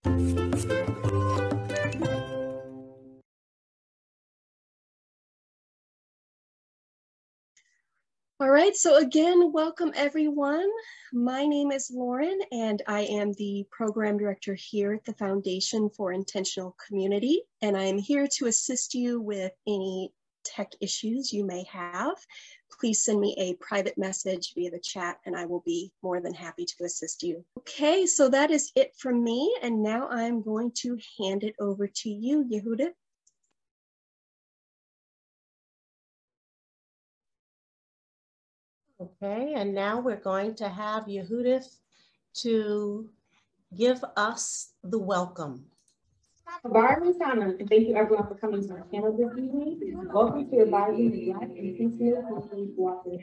All right, so again, welcome everyone. My name is Lauren and I am the program director here at the Foundation for Intentional Community, and I am here to assist you with any tech issues you may have. Please send me a private message via the chat and I will be more than happy to assist you. Okay, so that is it from me, and now I'm going to hand it over to you, Yehuda. Okay, and now we're going to have Yehudith to give us the welcome. And thank you everyone for coming to our panel this evening. Welcome to Reviving the Black and Intentional Community Cooperative.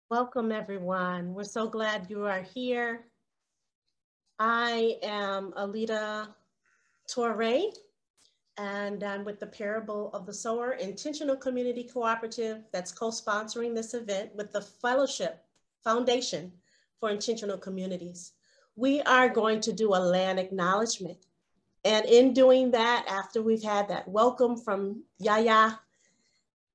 Welcome everyone. We're so glad you are here. I am Alita Torre, and I'm with the Parable of the Sower Intentional Community Cooperative that's co-sponsoring this event with the Fellowship Foundation for Intentional Communities. We are going to do a land acknowledgement. And in doing that, after we've had that welcome from Yaya,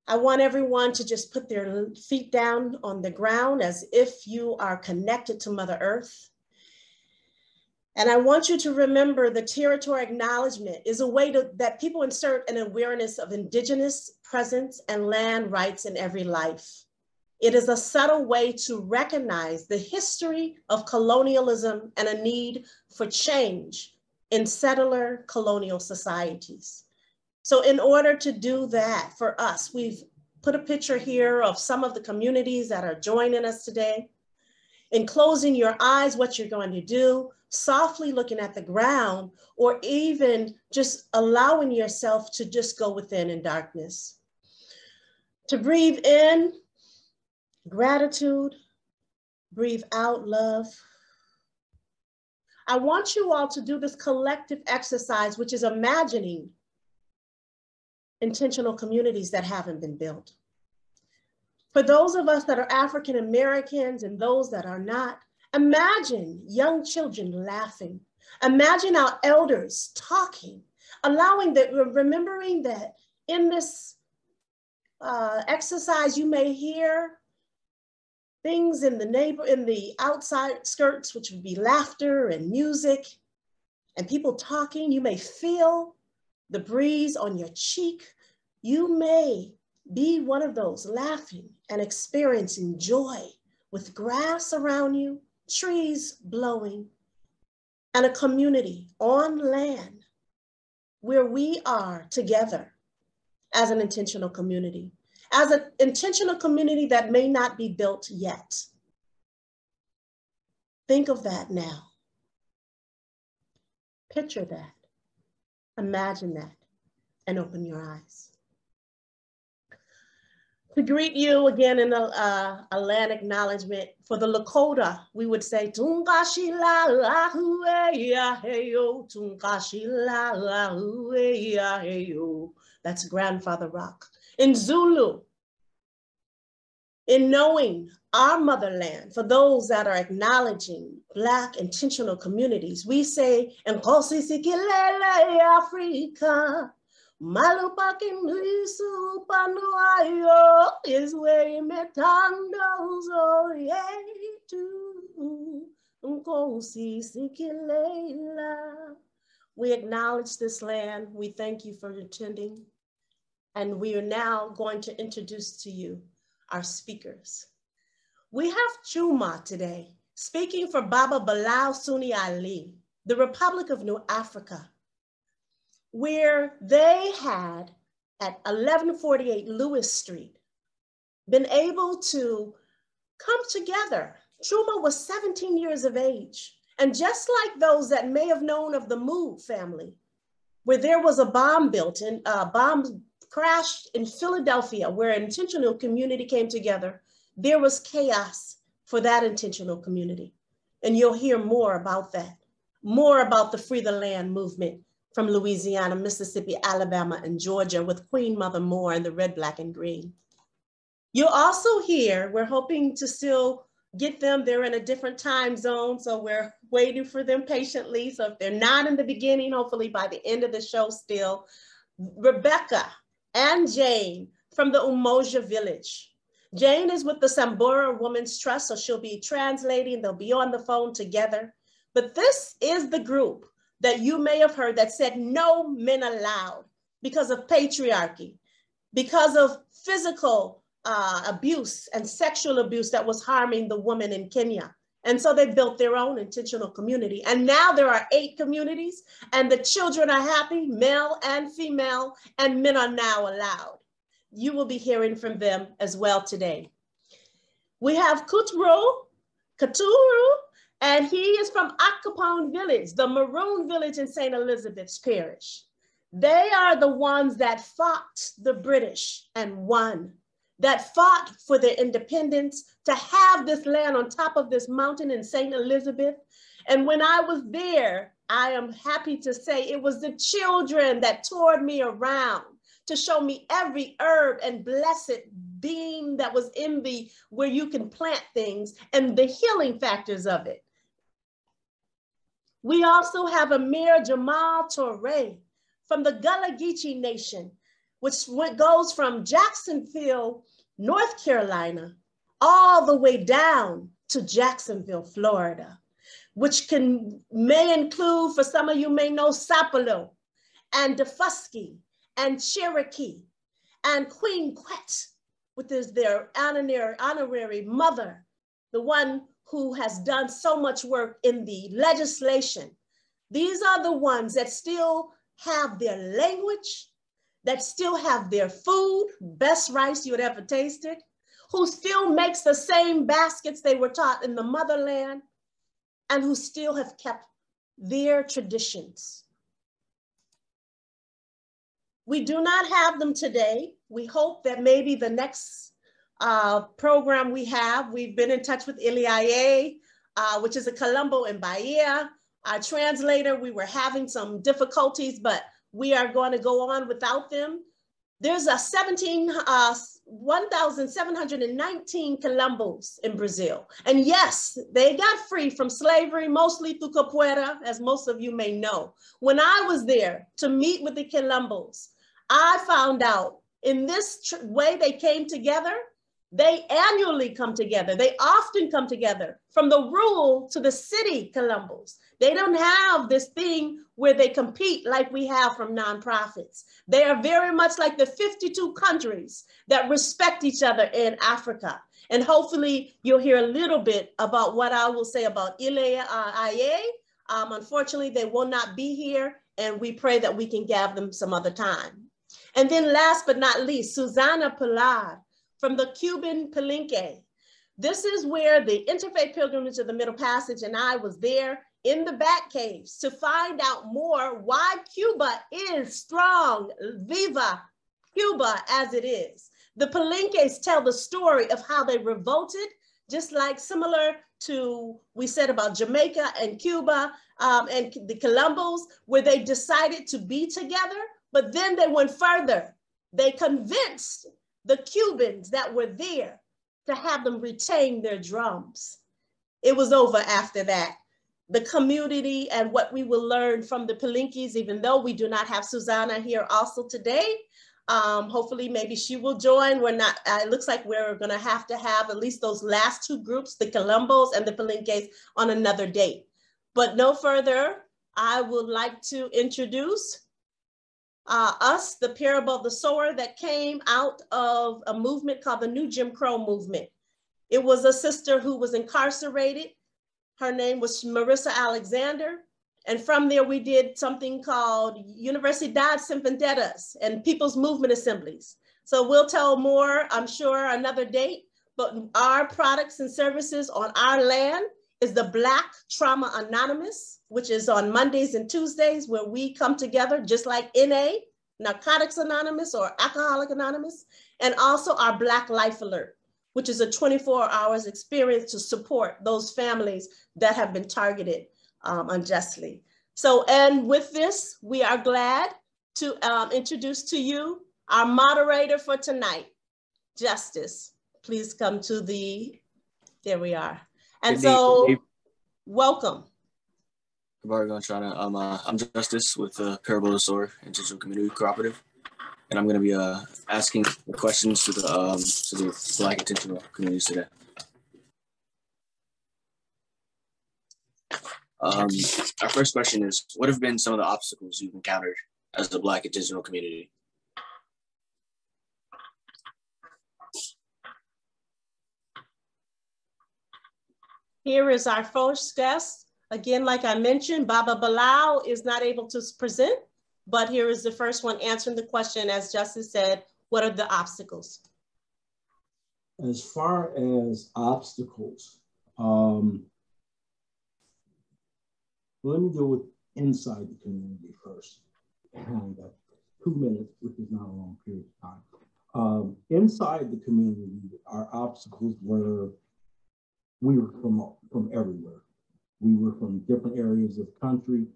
I want everyone to just put their feet down on the ground as if you are connected to Mother Earth. And I want you to remember the territory acknowledgement is a way that people insert an awareness of Indigenous presence and land rights in every life. It is a subtle way to recognize the history of colonialism and a need for change in settler colonial societies. So in order to do that for us, we've put a picture here of some of the communities that are joining us today. In closing your eyes, what you're going to do, softly looking at the ground, or even just allowing yourself to just go within in darkness. To breathe in, gratitude, breathe out, love. I want you all to do this collective exercise, which is imagining intentional communities that haven't been built. For those of us that are African Americans and those that are not, imagine young children laughing. Imagine our elders talking, remembering that in this exercise, you may hear things in the outside skirts, which would be laughter and music and people talking. You may feel the breeze on your cheek. You may be one of those laughing and experiencing joy with grass around you, trees blowing, and a community on land where we are together as an intentional community, as an intentional community that may not be built yet. Think of that now. Picture that, imagine that, and open your eyes. To greet you again in a land acknowledgement, for the Lakota, we would say, Tungashi la la hueya heyo, Tungashi la la hueya heyo. That's Grandfather Rock. In Zulu, in knowing our motherland, for those that are acknowledging Black intentional communities, we say, Nkosi sikilele Africa. Malupakin lisu panuayo is way metandos yetu nkosi sikilela. We acknowledge this land. We thank you for attending. And we are now going to introduce to you our speakers. We have Chuma today, speaking for Baba Bilal Sunni Ali, the Republic of New Africa, where they had at 1148 Lewis Street been able to come together. Chuma was 17 years of age. And just like those that may have known of the Moog family, where there was a bomb bomb crashed in Philadelphia, where an intentional community came together, there was chaos for that intentional community. And you'll hear more about that, more about the Free the Land movement from Louisiana, Mississippi, Alabama, and Georgia with Queen Mother Moore and the Red, Black, and Green. You'll also hear, we're hoping to still get them. They're in a different time zone, so we're waiting for them patiently. So if they're not in the beginning, hopefully by the end of the show still. Rebecca and Jane from the Umoja village. Jane is with the Sambora Women's Trust, so she'll be translating. They'll be on the phone together. But this is the group that you may have heard that said no men allowed because of patriarchy, because of physical abuse and sexual abuse that was harming the woman in Kenya. And so they built their own intentional community. And now there are 8 communities, and the children are happy, male and female, and men are now allowed. You will be hearing from them as well today. We have Katuru, and he is from Akapone Village, the Maroon Village in St. Elizabeth's Parish. They are the ones that fought the British and won, that fought for their independence, to have this land on top of this mountain in St. Elizabeth. And when I was there, I am happy to say it was the children that toured me around to show me every herb and blessed being that was in where you can plant things and the healing factors of it. We also have Amir Jamal Torre from the Gullah Geechee Nation, which goes from Jacksonville, North Carolina, all the way down to Jacksonville, Florida, which may include, for some of you may know, Sapelo and Defusky and Cherokee and Queen Quet, which is their honorary mother, the one who has done so much work in the legislation. These are the ones that still have their language, that still have their food, best rice you would ever tasted, who still makes the same baskets they were taught in the motherland, and who still have kept their traditions. We do not have them today. We hope that maybe the next program we've been in touch with Iliaye, which is a Colombo in Bahia. Our translator, we were having some difficulties, but we are going to go on without them. There's 1,719 Colombos in Brazil. And yes, they got free from slavery, mostly through Capoeira, as most of you may know. When I was there to meet with the Colombos, I found out in this way they came together, they annually come together. They often come together from the rural to the city Colombos. They don't have this thing where they compete like we have from nonprofits. They are very much like the 52 countries that respect each other in Africa. And hopefully you'll hear a little bit about what I will say about Iliaye. Unfortunately, they will not be here, and we pray that we can have them some other time. And then last but not least, Susana Pilar from the Cuban Palenque. This is where the Interfaith Pilgrimage of the Middle Passage and I was there in the Bat Caves to find out more why Cuba is strong, viva Cuba as it is. The Palenques tell the story of how they revolted, just like similar to we said about Jamaica and Cuba and the Colombos, where they decided to be together, but then they went further. They convinced the Cubans that were there to have them retain their drums. It was over after that. The community and what we will learn from the Palenques, even though we do not have Susana here also today. Hopefully maybe she will join. We're not, it looks like we're gonna have to have at least those last 2 groups, the Colombos and the Palenques, on another date. But no further, I would like to introduce us, the Parable of the Sower, that came out of a movement called the New Jim Crow Movement. It was a sister who was incarcerated. Her name was Marissa Alexander. And from there, we did something called Universidad Sin Fronteiras and People's Movement Assemblies. So we'll tell more, I'm sure, another date, but our products and services on our land is the Black Trauma Anonymous, which is on Mondays and Tuesdays, where we come together just like NA, Narcotics Anonymous or Alcoholic Anonymous, and also our Black Life Alert, which is a 24 hours experience to support those families that have been targeted unjustly. So, and with this, we are glad to introduce to you our moderator for tonight, Justice. Please come to there we are. And so, welcome. Good morning, I'm Justice with Parabolo Soar Intentional Community Cooperative, and I'm going to be asking the questions to the Black intentional communities today. Our first question is, what have been some of the obstacles you've encountered as a Black intentional community? Here is our first guest. Again, like I mentioned, Baba Bilal is not able to present, but here is the first one answering the question, as Justice said, what are the obstacles? As far as obstacles, let me go with inside the community first. I got 2 minutes, which is not a long period of time. Inside the community, our obstacles were, we were from everywhere. We were from different areas of the country.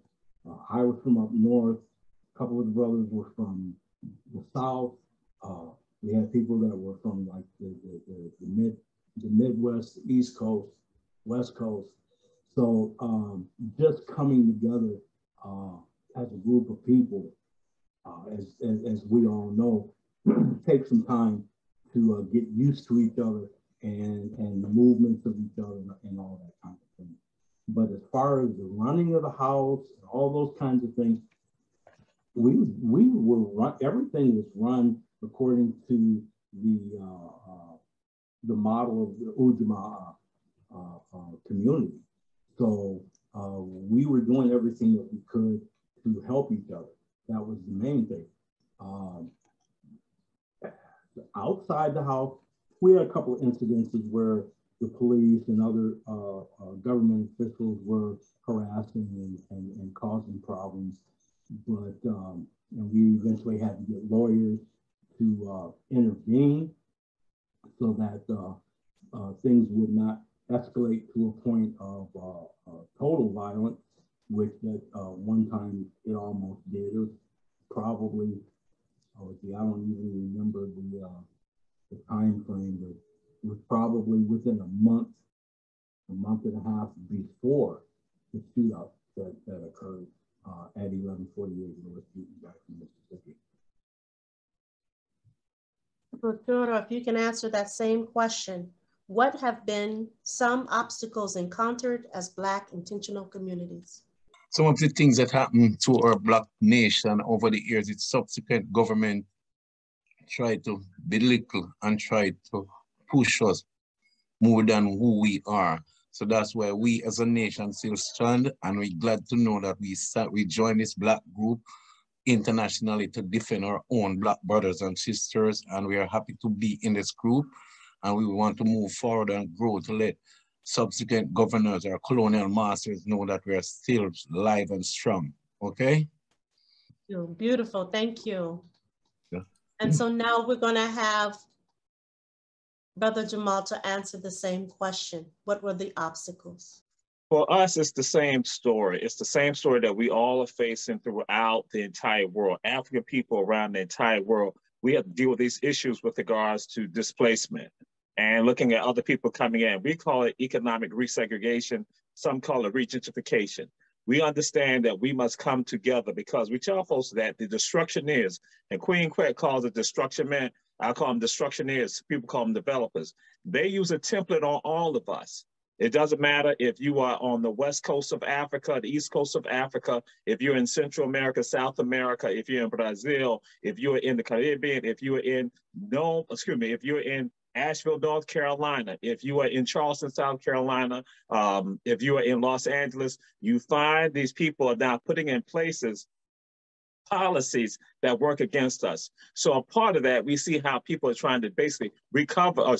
I was from up north. A couple of the brothers were from the south. We had people that were from like the Midwest, the East Coast, West Coast. So just coming together as a group of people, as we all know, takes some time to get used to each other and the movements of each other and all that kind of thing. But as far as the running of the house and all those kinds of things, we were run, everything was run according to the model of the Ujamaa community. So we were doing everything that we could to help each other. That was the main thing. Outside the house, we had a couple of incidences where the police and other government officials were harassing and causing problems. But and we eventually had to get lawyers to intervene so that things would not escalate to a point of total violence, which at one time it almost did. It was probably, I don't even remember the time frame, but it was probably within a month and a half before the shootout that occurred at 1148 North Newton, Jackson, Mississippi. Dr. if you can answer that same question. What have been some obstacles encountered as Black intentional communities? Some of the things that happened to our Black nation over the years, its subsequent government tried to belittle and tried to push us more than who we are. So that's why we as a nation still stand, and we're glad to know that we joined this Black group internationally to defend our own Black brothers and sisters, and we are happy to be in this group, and we want to move forward and grow to let subsequent governors or colonial masters know that we are still live and strong, okay? Beautiful, thank you. Yeah. And so now we're gonna have Brother Jamal to answer the same question. What were the obstacles? For us, it's the same story. It's the same story that we all are facing throughout the entire world. African people around the entire world, we have to deal with these issues with regards to displacement and looking at other people coming in. We call it economic resegregation. Some call it regentification. We understand that we must come together because we tell folks that the destructioneers, and Queen Quet calls it destruction men, I call them destructioneers, people call them developers. They use a template on all of us. It doesn't matter if you are on the west coast of Africa, the east coast of Africa, if you're in Central America, South America, if you're in Brazil, if you're in the Caribbean, if you're in, if you're in Asheville, North Carolina, if you are in Charleston, South Carolina, if you are in Los Angeles, you find these people are now putting in places policies that work against us. So a part of that, we see how people are trying to basically trying to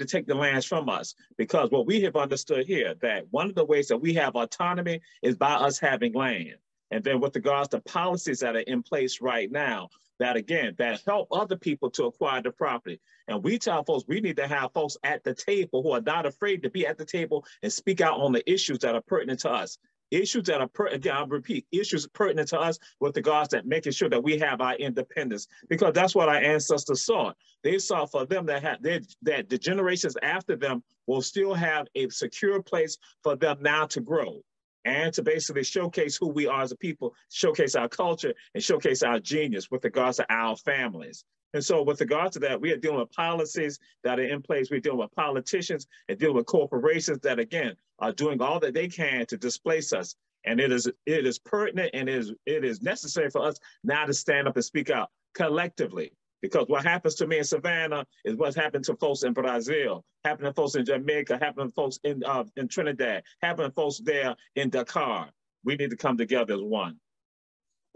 take the lands from us. Because what we have understood here, that one of the ways that we have autonomy is by us having land. And then with regards to policies that are in place right now, that again, that help other people to acquire the property. And we tell folks, we need to have folks at the table who are not afraid to be at the table and speak out on the issues that are pertinent to us. issues that are, again, I'll repeat, issues pertinent to us with regards to making sure that we have our independence, because that's what our ancestors saw. They saw for them that that the generations after them will still have a secure place for them now to grow and to basically showcase who we are as a people, showcase our culture, and showcase our genius with regards to our families. And so with regard to that, we are dealing with policies that are in place. We're dealing with politicians and dealing with corporations that, again, are doing all that they can to displace us. And it is pertinent and it is necessary for us now to stand up and speak out collectively. Because what happens to me in Savannah is what's happened to folks in Brazil, happening to folks in Jamaica, happening to folks in Trinidad, happening to folks there in Dakar. We need to come together as one.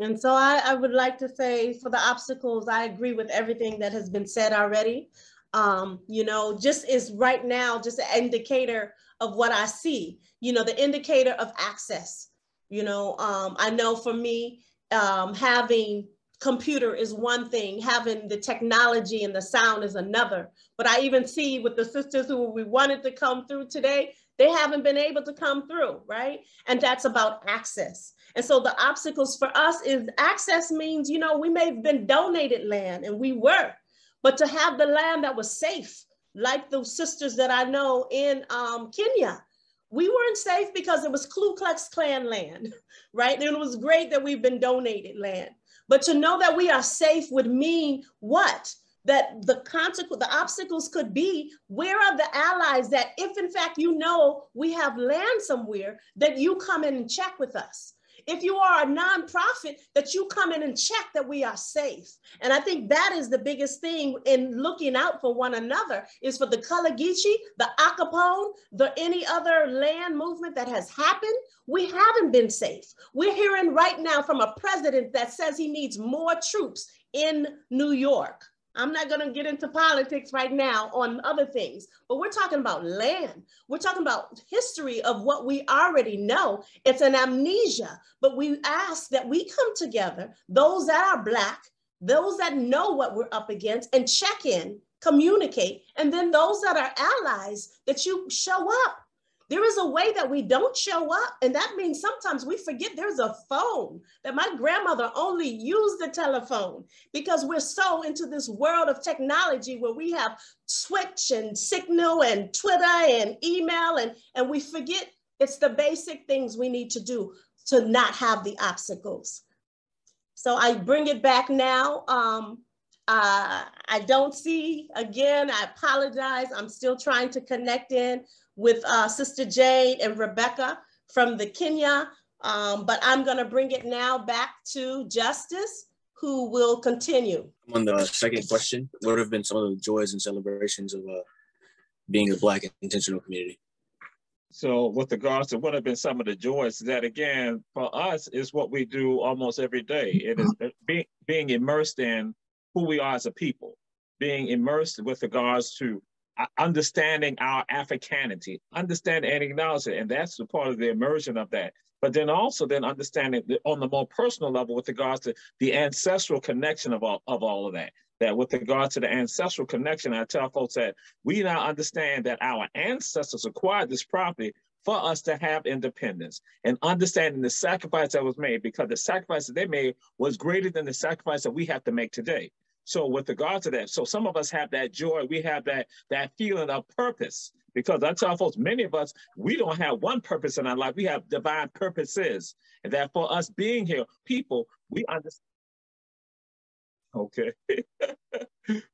And so I would like to say, for the obstacles, I agree with everything that has been said already. You know, just is right now, just an indicator of what I see, you know, the indicator of access. You know, I know for me, having computer is one thing, having the technology and the sound is another. But I even see with the sisters who we wanted to come through today, they haven't been able to come through, right? And that's about access. And so the obstacles for us is access means, you know, we may have been donated land, and we were, but to have the land that was safe, like the sisters that I know in Kenya, we weren't safe because it was Ku Klux Klan land, right? And it was great that we've been donated land. But to know that we are safe would mean what? That the obstacles could be, where are the allies that if in fact you know we have land somewhere, that you come in and check with us. If you are a nonprofit, that you come in and check that we are safe. And I think that is the biggest thing in looking out for one another, is for the Gullah Geechee, the Acapone, any other land movement that has happened. We haven't been safe. We're hearing right now from a president that says he needs more troops in New York. I'm not going to get into politics right now on other things, but we're talking about land. We're talking about history of what we already know. It's an amnesia, but we ask that we come together, those that are Black, those that know what we're up against, and check in, communicate, and then those that are allies, that you show up. There is a way that we don't show up, and that means sometimes we forget there's a phone, that my grandmother only used the telephone, because we're so into this world of technology where we have Twitch and Signal and Twitter and email, and we forget it's the basic things we need to do to not have the obstacles. So I bring it back now. I don't see, again, I apologize. I'm still trying to connect in with Sister Jade and Rebecca from the Kenya, but I'm gonna bring it now back to Justice, who will continue. On the second question, what have been some of the joys and celebrations of being a Black intentional community? So with regards to what have been some of the joys, that again, for us is what we do almost every day. It is being immersed in who we are as a people, being immersed with regards to understanding our Africanity, understanding and acknowledging it, and that's the part of the immersion of that. But then also understanding on the more personal level with regards to the ancestral connection of all of that. That with regard to the ancestral connection, I tell folks that we now understand that our ancestors acquired this property for us to have independence, and understanding the sacrifice that was made, because the sacrifice that they made was greater than the sacrifice that we have to make today. So with regard to that, so some of us have that joy, we have that feeling of purpose, because I tell folks, many of us, we don't have one purpose in our life, we have divine purposes. And that for us being here, people, we understand. Okay.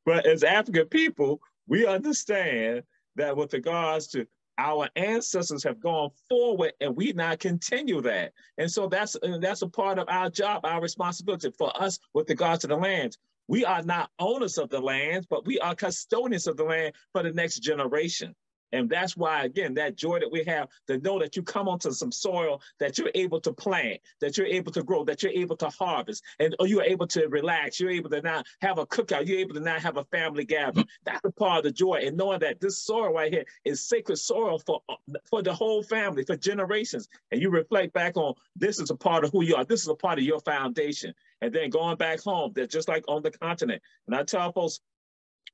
But as African people, we understand that with regards to our ancestors have gone forward, and we now continue that. And so that's a part of our job, our responsibility for us with regards to the lands. We are not owners of the lands, but we are custodians of the land for the next generation. And that's why, again, that joy that we have to know that you come onto some soil that you're able to plant, that you're able to grow, that you're able to harvest, and you're able to relax, you're able to now have a cookout, you're able to now have a family gathering. That's a part of the joy. And knowing that this soil right here is sacred soil for the whole family, for generations. And you reflect back on, this is a part of who you are. This is a part of your foundation. And then going back home, that just like on the continent. And I tell folks,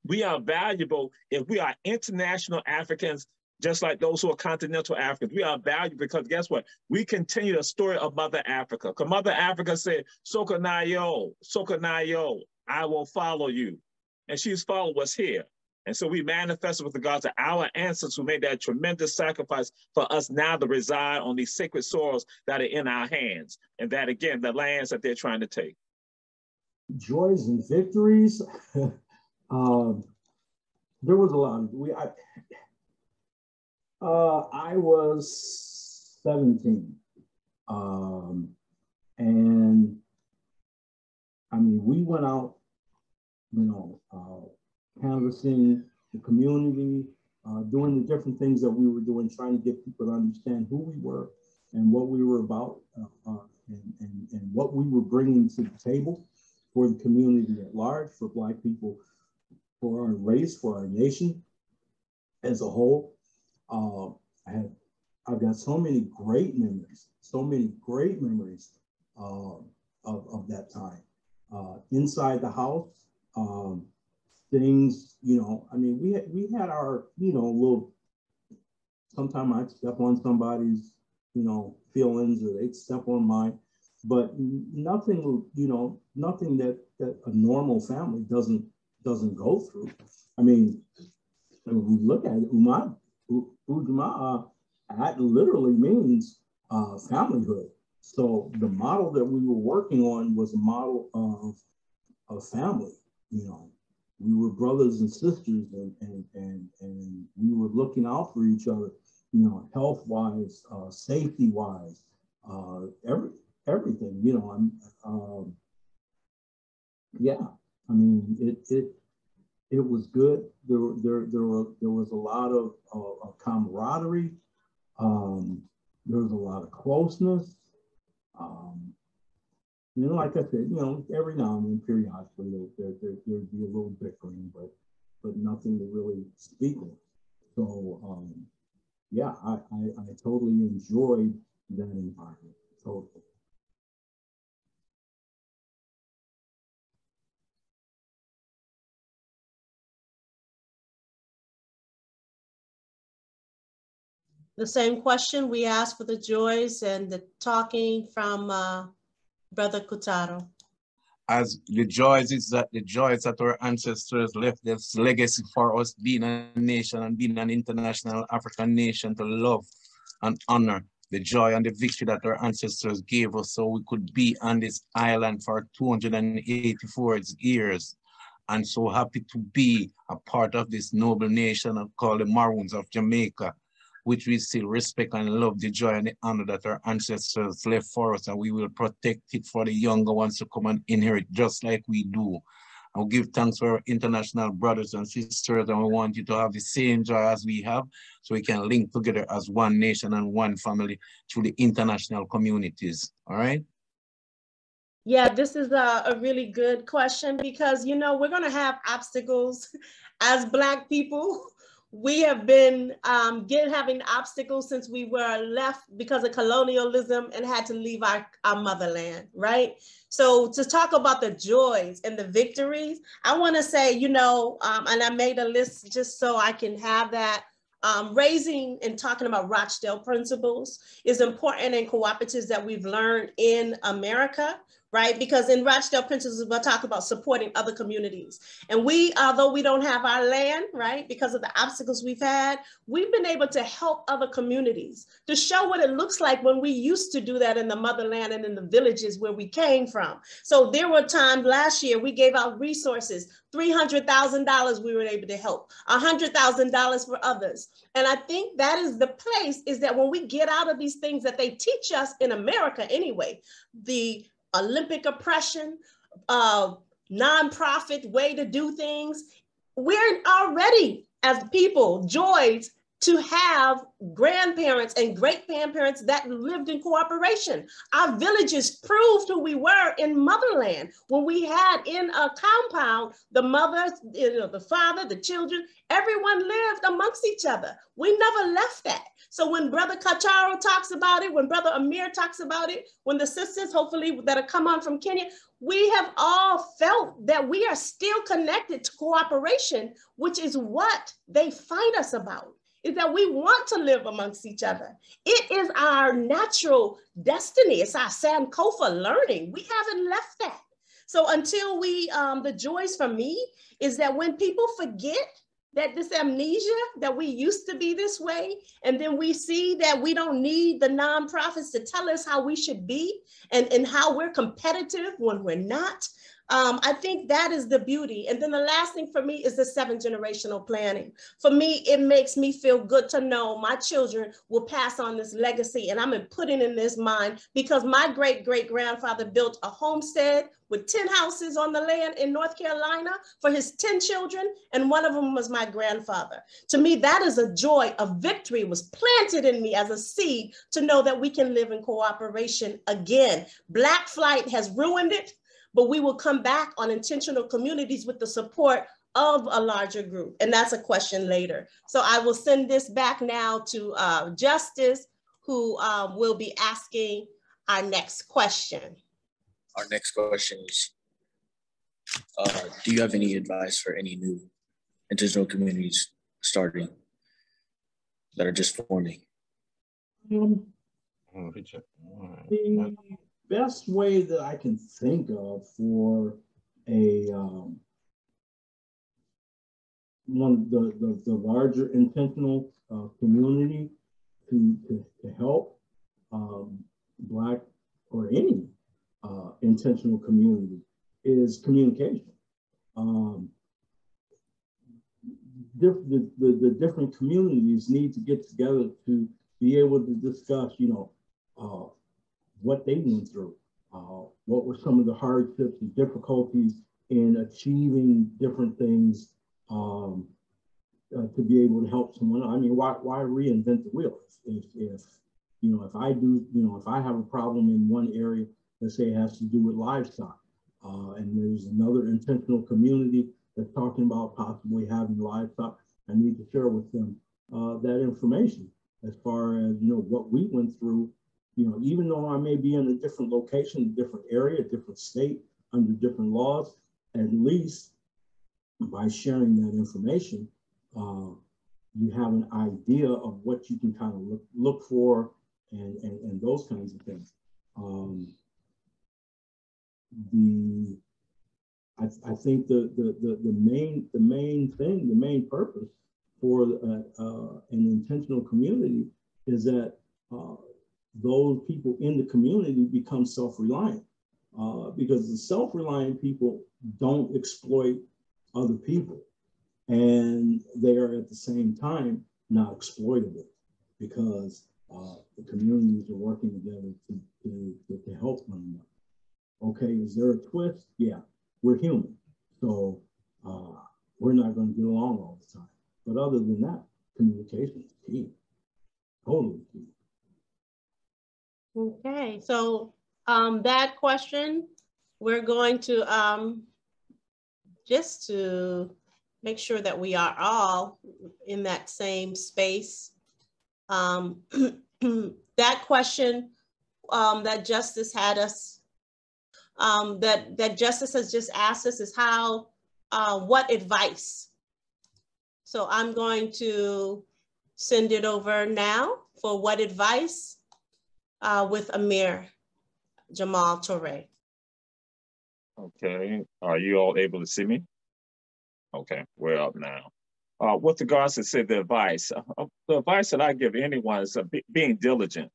we are valuable if we are international Africans just like those who are continental Africans. We are valued because guess what? We continue the story of Mother Africa. Because Mother Africa said, Sokanayo, Sokanayo, I will follow you. And she's followed us here. And so we manifested with regards to our ancestors who made that tremendous sacrifice for us now to reside on these sacred soils that are in our hands. And that, again, the lands that they're trying to take. Joys and victories. There was a lot. I was 17. And I mean, we went out, canvassing the community, doing the different things that we were doing, trying to get people to understand who we were and what we were about, and what we were bringing to the table for the community at large, for Black people, for our race, for our nation as a whole. I've got so many great memories of that time. Inside the house, things, I mean, we had our, little, sometimes I'd step on somebody's, feelings, or they'd step on mine, but nothing, nothing that a normal family doesn't go through. I mean, when we look at it, Ujamaa, that literally means familyhood. So the model that we were working on was a model of family. We were brothers and sisters, and we were looking out for each other, health-wise, safety-wise, everything. Yeah. I mean, it was good. There was a lot of camaraderie. There was a lot of closeness. Like I said, every now and then, periodically, there'd be a little bickering, but nothing to really speak of. So, yeah, I totally enjoyed that environment. Totally. The same question we asked for the joys and the talking from Brother Kutaro. As the joys that our ancestors left this legacy for us, being a nation and being an international African nation, to love and honor the joy and the victory that our ancestors gave us so we could be on this island for 284 years. And so happy to be a part of this noble nation called the Maroons of Jamaica, which we still respect and love the joy and the honor that our ancestors left for us, and we will protect it for the younger ones to come and inherit just like we do. I'll give thanks for our international brothers and sisters, and we want you to have the same joy as we have, so we can link together as one nation and one family through the international communities, all right? Yeah, this is a really good question because, we're gonna have obstacles as Black people. We have been having obstacles since we were left because of colonialism and had to leave our motherland, right? So to talk about the joys and the victories, I want to say, and I made a list just so I can have that. Raising and talking about Rochdale principles is important in cooperatives that we've learned in America, right? Because in Rochdale principles, we'll talk about supporting other communities. And although we don't have our land, right, because of the obstacles we've had, we've been able to help other communities to show what it looks like when we used to do that in the motherland and in the villages where we came from. So there were times last year we gave out resources, $300,000 we were able to help, $100,000 for others. And I think that is the place, is that when we get out of these things that they teach us in America anyway, the Olympic oppression, nonprofit way to do things, we're already as people joyed to have grandparents and great-grandparents that lived in cooperation. Our villages proved who we were in motherland. When we had in a compound, the mother, the father, the children, everyone lived amongst each other. We never left that. So when Brother Kacharo talks about it, when Brother Amir talks about it, when the sisters, hopefully, that have come on from Kenya, we have all felt that we are still connected to cooperation, which is what they fight us about. is that we want to live amongst each other. It is our natural destiny. It's our Sankofa learning. We haven't left that. So until we, the joys for me is that when people forget that this amnesia, that we used to be this way, and then we see that we don't need the nonprofits to tell us how we should be and how we're competitive when we're not. I think that is the beauty. And then the last thing for me is the 7-generational planning. For me, it makes me feel good to know my children will pass on this legacy, and I'm putting in this mind because my great-great-grandfather built a homestead with 10 houses on the land in North Carolina for his 10 children, and one of them was my grandfather. To me, that is a joy. A victory was planted in me as a seed to know that we can live in cooperation again. Black flight has ruined it, but we will come back on intentional communities with the support of a larger group. And that's a question later. So I will send this back now to Justice, who will be asking our next question. Our next question is, do you have any advice for any new intentional communities starting that are just forming? The best way that I can think of for a the larger intentional community to help Black or any intentional community is communication. The different communities need to get together to be able to discuss, what they went through, what were some of the hardships and difficulties in achieving different things to be able to help someone. I mean, why reinvent the wheel? If I have a problem in one area, let's say it has to do with livestock, and there's another intentional community that's talking about possibly having livestock, I need to share with them that information as far as, what we went through. Even though I may be in a different location, a different area, a different state, under different laws, at least by sharing that information, you have an idea of what you can kind of look for and those kinds of things. I think the main purpose for an intentional community is that those people in the community become self-reliant, because the self-reliant people don't exploit other people, and they are at the same time not exploitable, because the communities are working together to help one another. Okay, is there a twist? Yeah, we're human, so we're not going to get along all the time. But other than that, communication is key, totally key. Okay, so that question, we're going to, just to make sure that we are all in that same space. That question that Justice had us, that Justice has just asked us is how, what advice? So I'm going to send it over now for what advice with Amir Jamal Toure. Okay, are you all able to see me? Okay, we're up now. With regards to the advice that I give anyone is being diligent,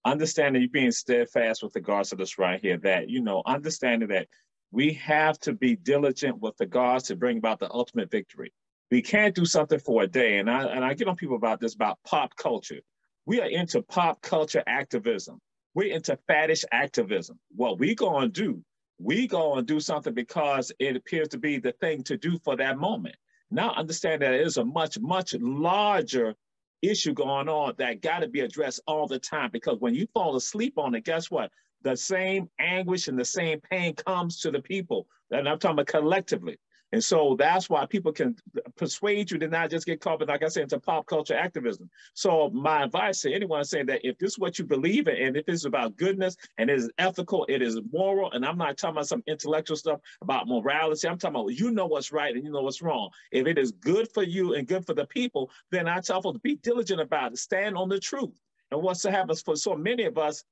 understanding you being steadfast with regards to this right here, that, understanding that we have to be diligent with regards to bring about the ultimate victory. We can't do something for a day. And I get on people about this, about pop culture. We are into pop culture activism. We're into faddish activism. What we gonna do, we gonna do something because it appears to be the thing to do for that moment. Now understand that it is a much, much larger issue going on that gotta be addressed all the time, because when you fall asleep on it, guess what? The same anguish and the same pain comes to the people. And I'm talking about collectively. And so that's why people can persuade you to not just get caught up, like I said, into pop culture activism. So my advice to anyone saying that if this is what you believe in, and if it's about goodness and it is ethical, it is moral, and I'm not talking about some intellectual stuff about morality, I'm talking about you know what's right and you know what's wrong. If it is good for you and good for the people, then I tell folks, be diligent about it, stand on the truth. And what's to happen for so many of us,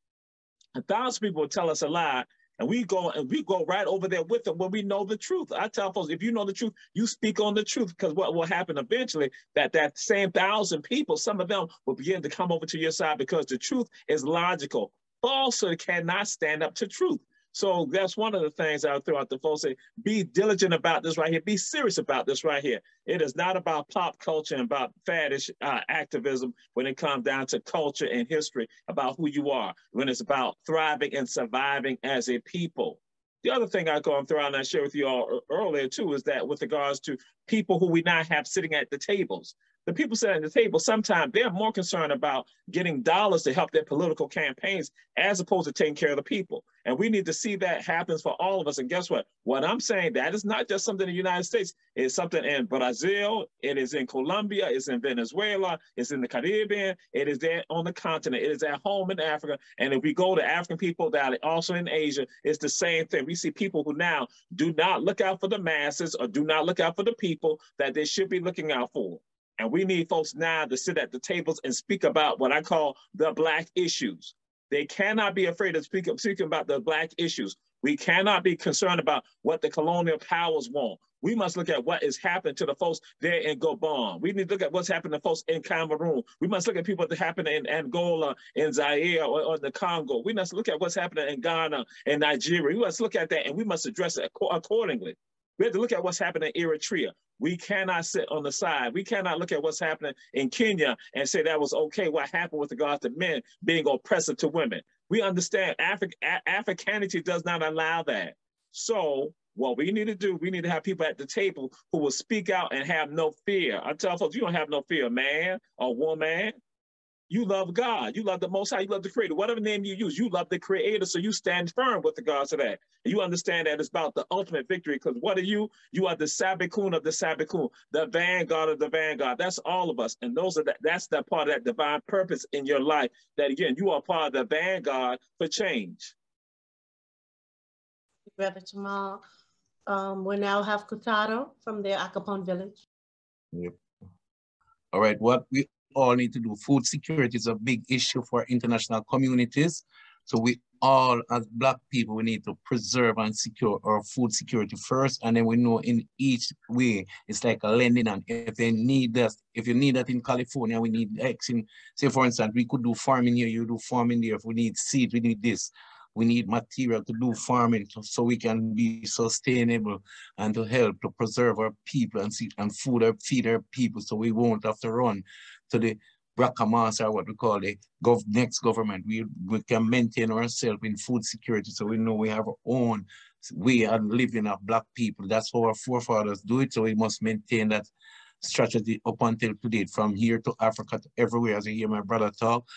1,000 people will tell us a lie, and we go right over there with them when we know the truth. I tell folks, if you know the truth, you speak on the truth, because what will happen eventually, that same 1,000 people, some of them will begin to come over to your side because the truth is logical. Falsehood cannot stand up to truth. So that's one of the things I would throw out the folks, say, be diligent about this right here. Be serious about this right here. It is not about pop culture and about faddish activism when it comes down to culture and history about who you are, when it's about thriving and surviving as a people. The other thing I go and throw out and I share with you all earlier too is that with regards to people who we now have sitting at the tables. The people sitting at the table, sometimes they're more concerned about getting dollars to help their political campaigns as opposed to taking care of the people. And we need to see that happens for all of us. And guess what? What I'm saying, that is not just something in the United States. It's something in Brazil. It is in Colombia. It's in Venezuela. It's in the Caribbean. It is there on the continent. It is at home in Africa. And if we go to African people that are also in Asia, it's the same thing. We see people who now do not look out for the masses or do not look out for the people that they should be looking out for. And we need folks now to sit at the tables and speak about what I call the Black issues. They cannot be afraid of speaking about the Black issues. We cannot be concerned about what the colonial powers want. We must look at what is happening to the folks there in Gabon. We need to look at what's happening to folks in Cameroon. We must look at people that happen in Angola, in Zaire, or the Congo. We must look at what's happening in Ghana and Nigeria. We must look at that and we must address it accordingly. We have to look at what's happening in Eritrea. We cannot sit on the side. We cannot look at what's happening in Kenya and say that was okay, what happened with regards to men being oppressive to women. We understand Africanity does not allow that. So what we need to do, we need to have people at the table who will speak out and have no fear. I tell folks, you don't have no fear, man or woman. You love God. You love the Most High. You love the Creator. Whatever name you use, you love the Creator. So you stand firm with regards to that. And you understand that it's about the ultimate victory. Because what are you? You are the Sabikun of the Sabikun, the vanguard of the vanguard. That's all of us. And that's that part of that divine purpose in your life. That again, you are part of the vanguard for change. Brother Jamal, we now have Kutado from the Acapon village. Yep. All right. What we all need to do. Food security is a big issue for international communities. So we all, as Black people, we need to preserve and secure our food security first. And then we know in each way, it's like a lending. And if they need that, if you need that in California, we need X in, say for instance, we could do farming here, you do farming there. If we need seed, we need this. We need material to do farming so we can be sustainable and to help to preserve our people and feed our people so we won't have to run to the Brackamas or what we call the next government. We can maintain ourselves in food security so we know we have our own way of living of Black people. That's how our forefathers do it. So we must maintain that strategy up until today, from here to Africa to everywhere, as you hear my brother talk.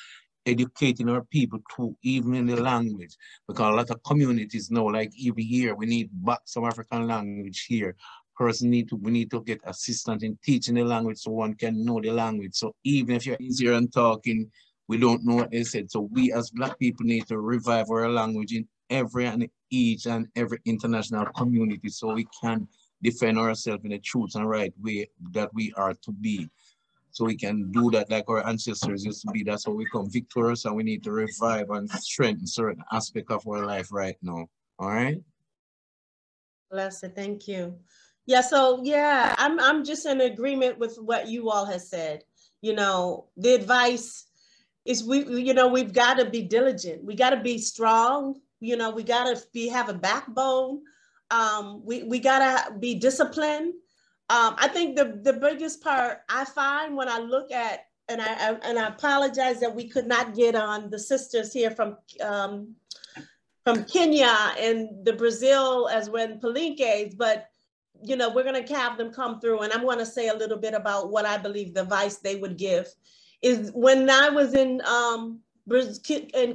Educating our people too, even in the language, because a lot of communities know, like even here, we need back some African language here. We need to get assistance in teaching the language so one can know the language. So even if you're easier and talking, we don't know what they said. So we as Black people need to revive our language in every and each and every international community so we can defend ourselves in the truth and right way that we are to be. So we can do that like our ancestors used to be. That's how we become victorious, and we need to revive and strengthen certain aspects of our life right now. All right? Blessed, thank you. Yeah, so yeah, I'm just in agreement with what you all have said. You know, the advice is we've got to be diligent. We got to be strong. You know, we got to have a backbone. We got to be disciplined. I think the biggest part I find when I look at, and I apologize that we could not get on the sisters here from Kenya and the Brazil as when Palinques, but you know, we're going to have them come through, and I'm going to say a little bit about what I believe the advice they would give is when I was in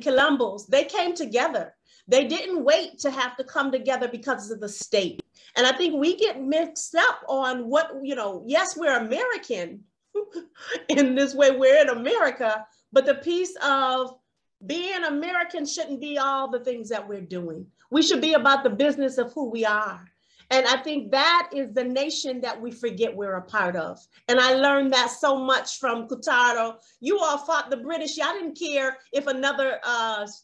Columbus, they came together. They didn't wait to have to come together because of the state. And I think we get mixed up on what, you know, yes, we're American in this way, we're in America, but the piece of being American shouldn't be all the things that we're doing. We should be about the business of who we are. And I think that is the nation that we forget we're a part of. And I learned that so much from Kutaro. You all fought the British. Y'all didn't care if another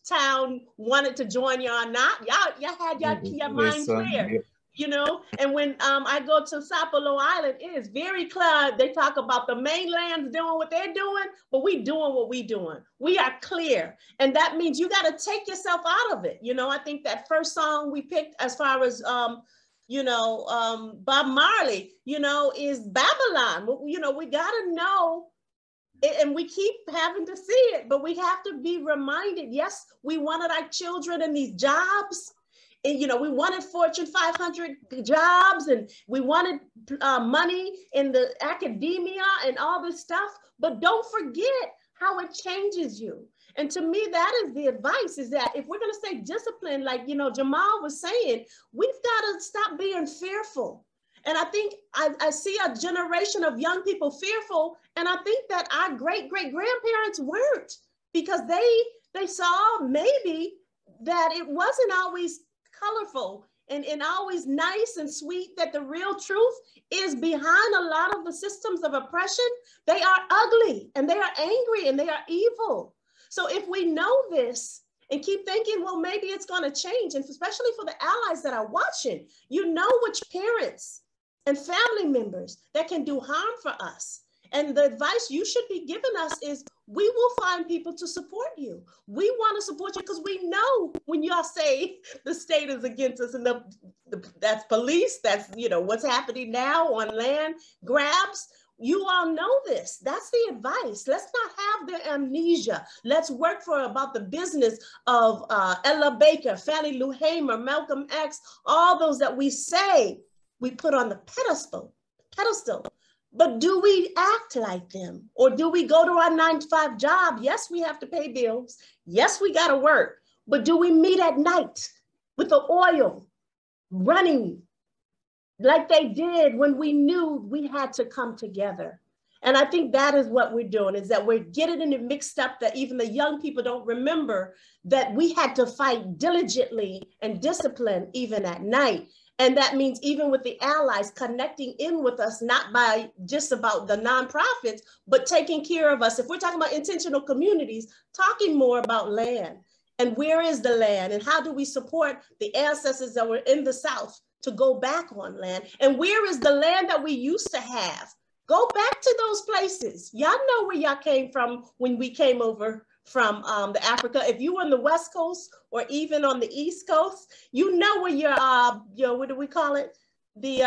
town wanted to join you or not. Y'all had your mind clear. Yeah. You know, and when I go to Sapelo Island, it is very clear. They talk about the mainland's doing what they're doing, but we doing what we doing. We are clear. And that means you got to take yourself out of it. You know, I think that first song we picked as far as, you know, Bob Marley, you know, is Babylon. You know, we got to know, and we keep having to see it, but we have to be reminded, yes, we wanted our children in these jobs. And, you know, we wanted Fortune 500 jobs, and we wanted money in the academia and all this stuff, but don't forget how it changes you. And to me, that is the advice, is that if we're going to stay disciplined, like, you know, Jamal was saying, we've got to stop being fearful. And I think I see a generation of young people fearful. And I think that our great-great-grandparents weren't, because they saw maybe that it wasn't always colorful and always nice and sweet, that the real truth is behind a lot of the systems of oppression. They are ugly, and they are angry, and they are evil. So if we know this and keep thinking, well, maybe it's going to change, and especially for the allies that are watching, you know which parents and family members that can do harm for us. And the advice you should be giving us is, we will find people to support you. We want to support you because we know when y'all say the state is against us, and that's police, that's, you know, what's happening now on land grabs. You all know this. That's the advice. Let's not have the amnesia. Let's work for about the business of Ella Baker, Fannie Lou Hamer, Malcolm X, all those that we say we put on the pedestal. But do we act like them? Or do we go to our 9-to-5 job? Yes, we have to pay bills. Yes, we got to work. But do we meet at night with the oil running like they did when we knew we had to come together? And I think that is what we're doing, is that we're getting it mixed up, that even the young people don't remember that we had to fight diligently and discipline even at night. And that means even with the allies connecting in with us, not by just about the nonprofits, but taking care of us. If we're talking about intentional communities, talking more about land, and where is the land, and how do we support the ancestors that were in the South to go back on land, and where is the land that we used to have? Go back to those places. Y'all know where y'all came from when we came over from the Africa. If you were on the West Coast or even on the East Coast, you know where your what do we call it? The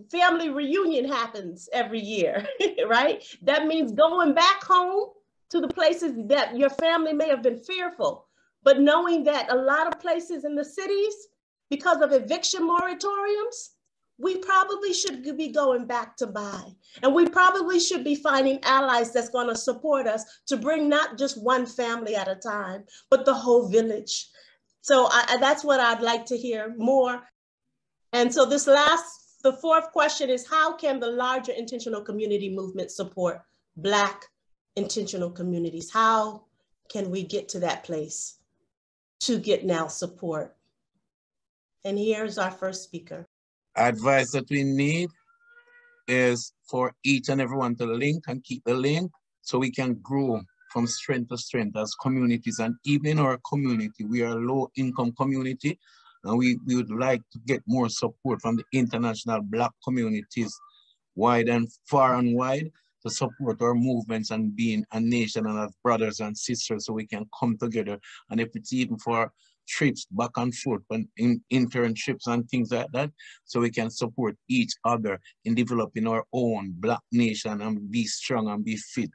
family reunion happens every year, right? That means going back home to the places that your family may have been fearful, but knowing that a lot of places in the cities, because of eviction moratoriums, we probably should be going back to buy. And we probably should be finding allies that's going to support us to bring not just one family at a time, but the whole village. So that's what I'd like to hear more. And so the fourth question is, how can the larger intentional community movement support Black intentional communities? How can we get to that place to get now support? And here's our first speaker. Advice that we need is for each and everyone to link and keep the link, so we can grow from strength to strength as communities. And even in our community, we are a low-income community, and we would like to get more support from the international Black communities wide and far and wide to support our movements and being a nation and as brothers and sisters, so we can come together. And if it's even for trips back and forth and internships and things like that, so we can support each other in developing our own Black nation and be strong and be fit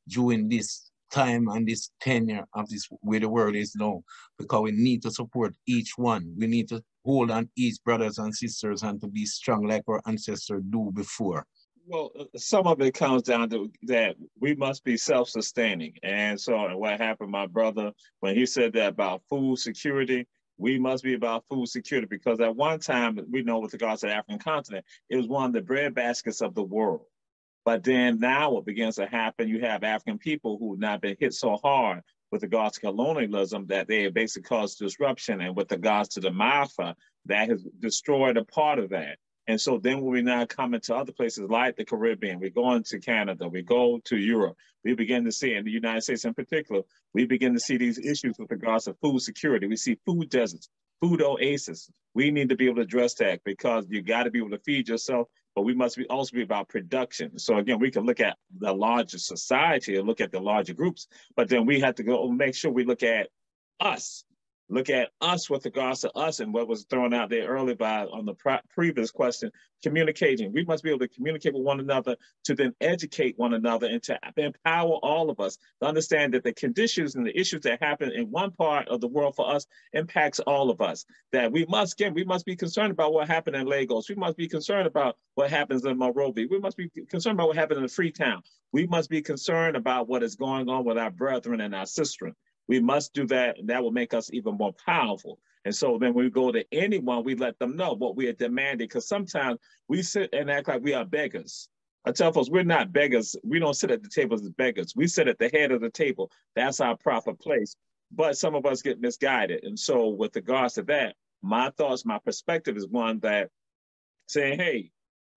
during this time and this tenure of this where the world is now, because we need to support each one. We need to hold on each brothers and sisters and to be strong like our ancestors do before. Well, some of it comes down to that we must be self-sustaining. And so what happened, my brother, when he said that about food security, We must be about food security, because at one time, we know with regards to the African continent, it was one of the bread baskets of the world. But then now what begins to happen, you have African people who have not been hit so hard with regards to colonialism that they have basically caused disruption, and with regards to the Maafa, that has destroyed a part of that. And so then when we now come into other places like the Caribbean, we go into Canada, we go to Europe, we begin to see, in the United States in particular, we begin to see these issues with regards to food security. We see food deserts, food oasis. We need to be able to address that, because you got to be able to feed yourself, but we must also be about production. So again, we can look at the larger society and look at the larger groups, but then we have to go make sure we look at us. Look at us with regards to us, and what was thrown out there earlier on the previous question, communicating. We must be able to communicate with one another, to then educate one another, and to empower all of us to understand that the conditions and the issues that happen in one part of the world for us impacts all of us. That we must be concerned about what happened in Lagos. We must be concerned about what happens in Monrovia. We must be concerned about what happened in Freetown. We must be concerned about what is going on with our brethren and our sistren. We must do that, and that will make us even more powerful. And so then when we go to anyone, we let them know what we are demanding, because sometimes we sit and act like we are beggars. I tell folks, we're not beggars. We don't sit at the table as beggars. We sit at the head of the table. That's our proper place. But some of us get misguided. And so with regards to that, my thoughts, my perspective is one that saying, hey,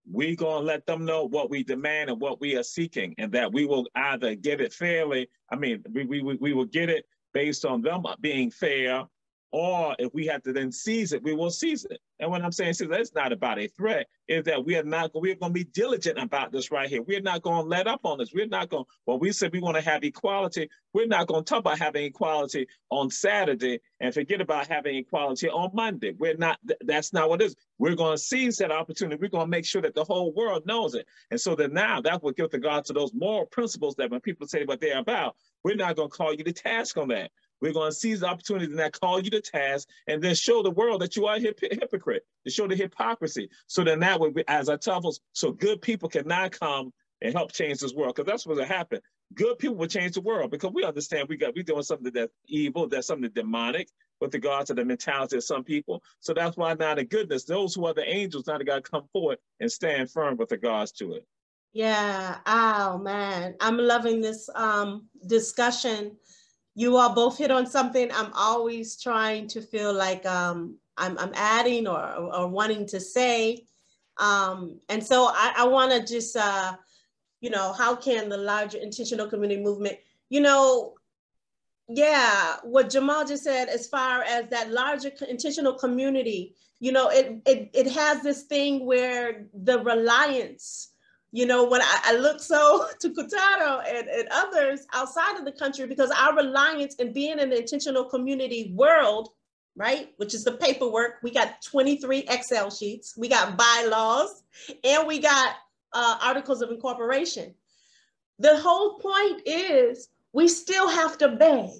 we're going to let them know what we demand and what we are seeking, and that we will either give it fairly. I mean, we will get it based on them being fair, or if we have to then seize it, we will seize it. And when I'm saying seize, that's not about a threat, is that we're going to be diligent about this right here. We're not going to let up on this. We're not going, when we said we want to have equality, we're not going to talk about having equality on Saturday and forget about having equality on Monday. We're not, that's not what it is. We're going to seize that opportunity. We're going to make sure that the whole world knows it. And so that now that's what gives regard to those moral principles that when people say what they're about, we're not going to call you to task on that. We're going to seize the opportunity to not call you to task, and then show the world that you are a hypocrite, to show the hypocrisy. So then that way, as I tell folks, so good people can now come and help change this world, because that's what's going to happen. Good people will change the world, because we understand we're doing something that's evil, that's something demonic with regard to the mentality of some people. So that's why now the goodness, those who are the angels, now they got to come forward and stand firm with regards to it. Yeah, oh man, I'm loving this discussion. You all both hit on something I'm always trying to feel like I'm adding or wanting to say. And so I want to just, you know, how can the larger intentional community movement, you know, yeah, what Jamal just said, as far as that larger intentional community, you know, it has this thing where the reliance, you know, when I look so to Kutaro and others outside of the country, because our reliance in being in the intentional community world, right, which is the paperwork, we got 23 Excel sheets, we got bylaws, and we got articles of incorporation. The whole point is we still have to beg.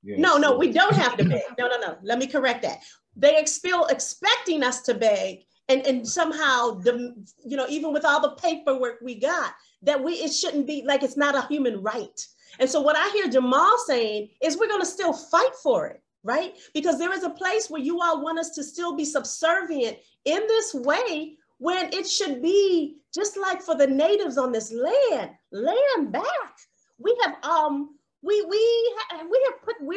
Yes. No, we don't have to beg. No. Let me correct that. They are still expecting us to beg. And somehow, you know, even with all the paperwork we got, that it shouldn't be like it's not a human right. And so what I hear Jamal saying is we're going to still fight for it, right? Because there is a place where you all want us to still be subservient in this way, when it should be just like for the natives on this land back. We have we're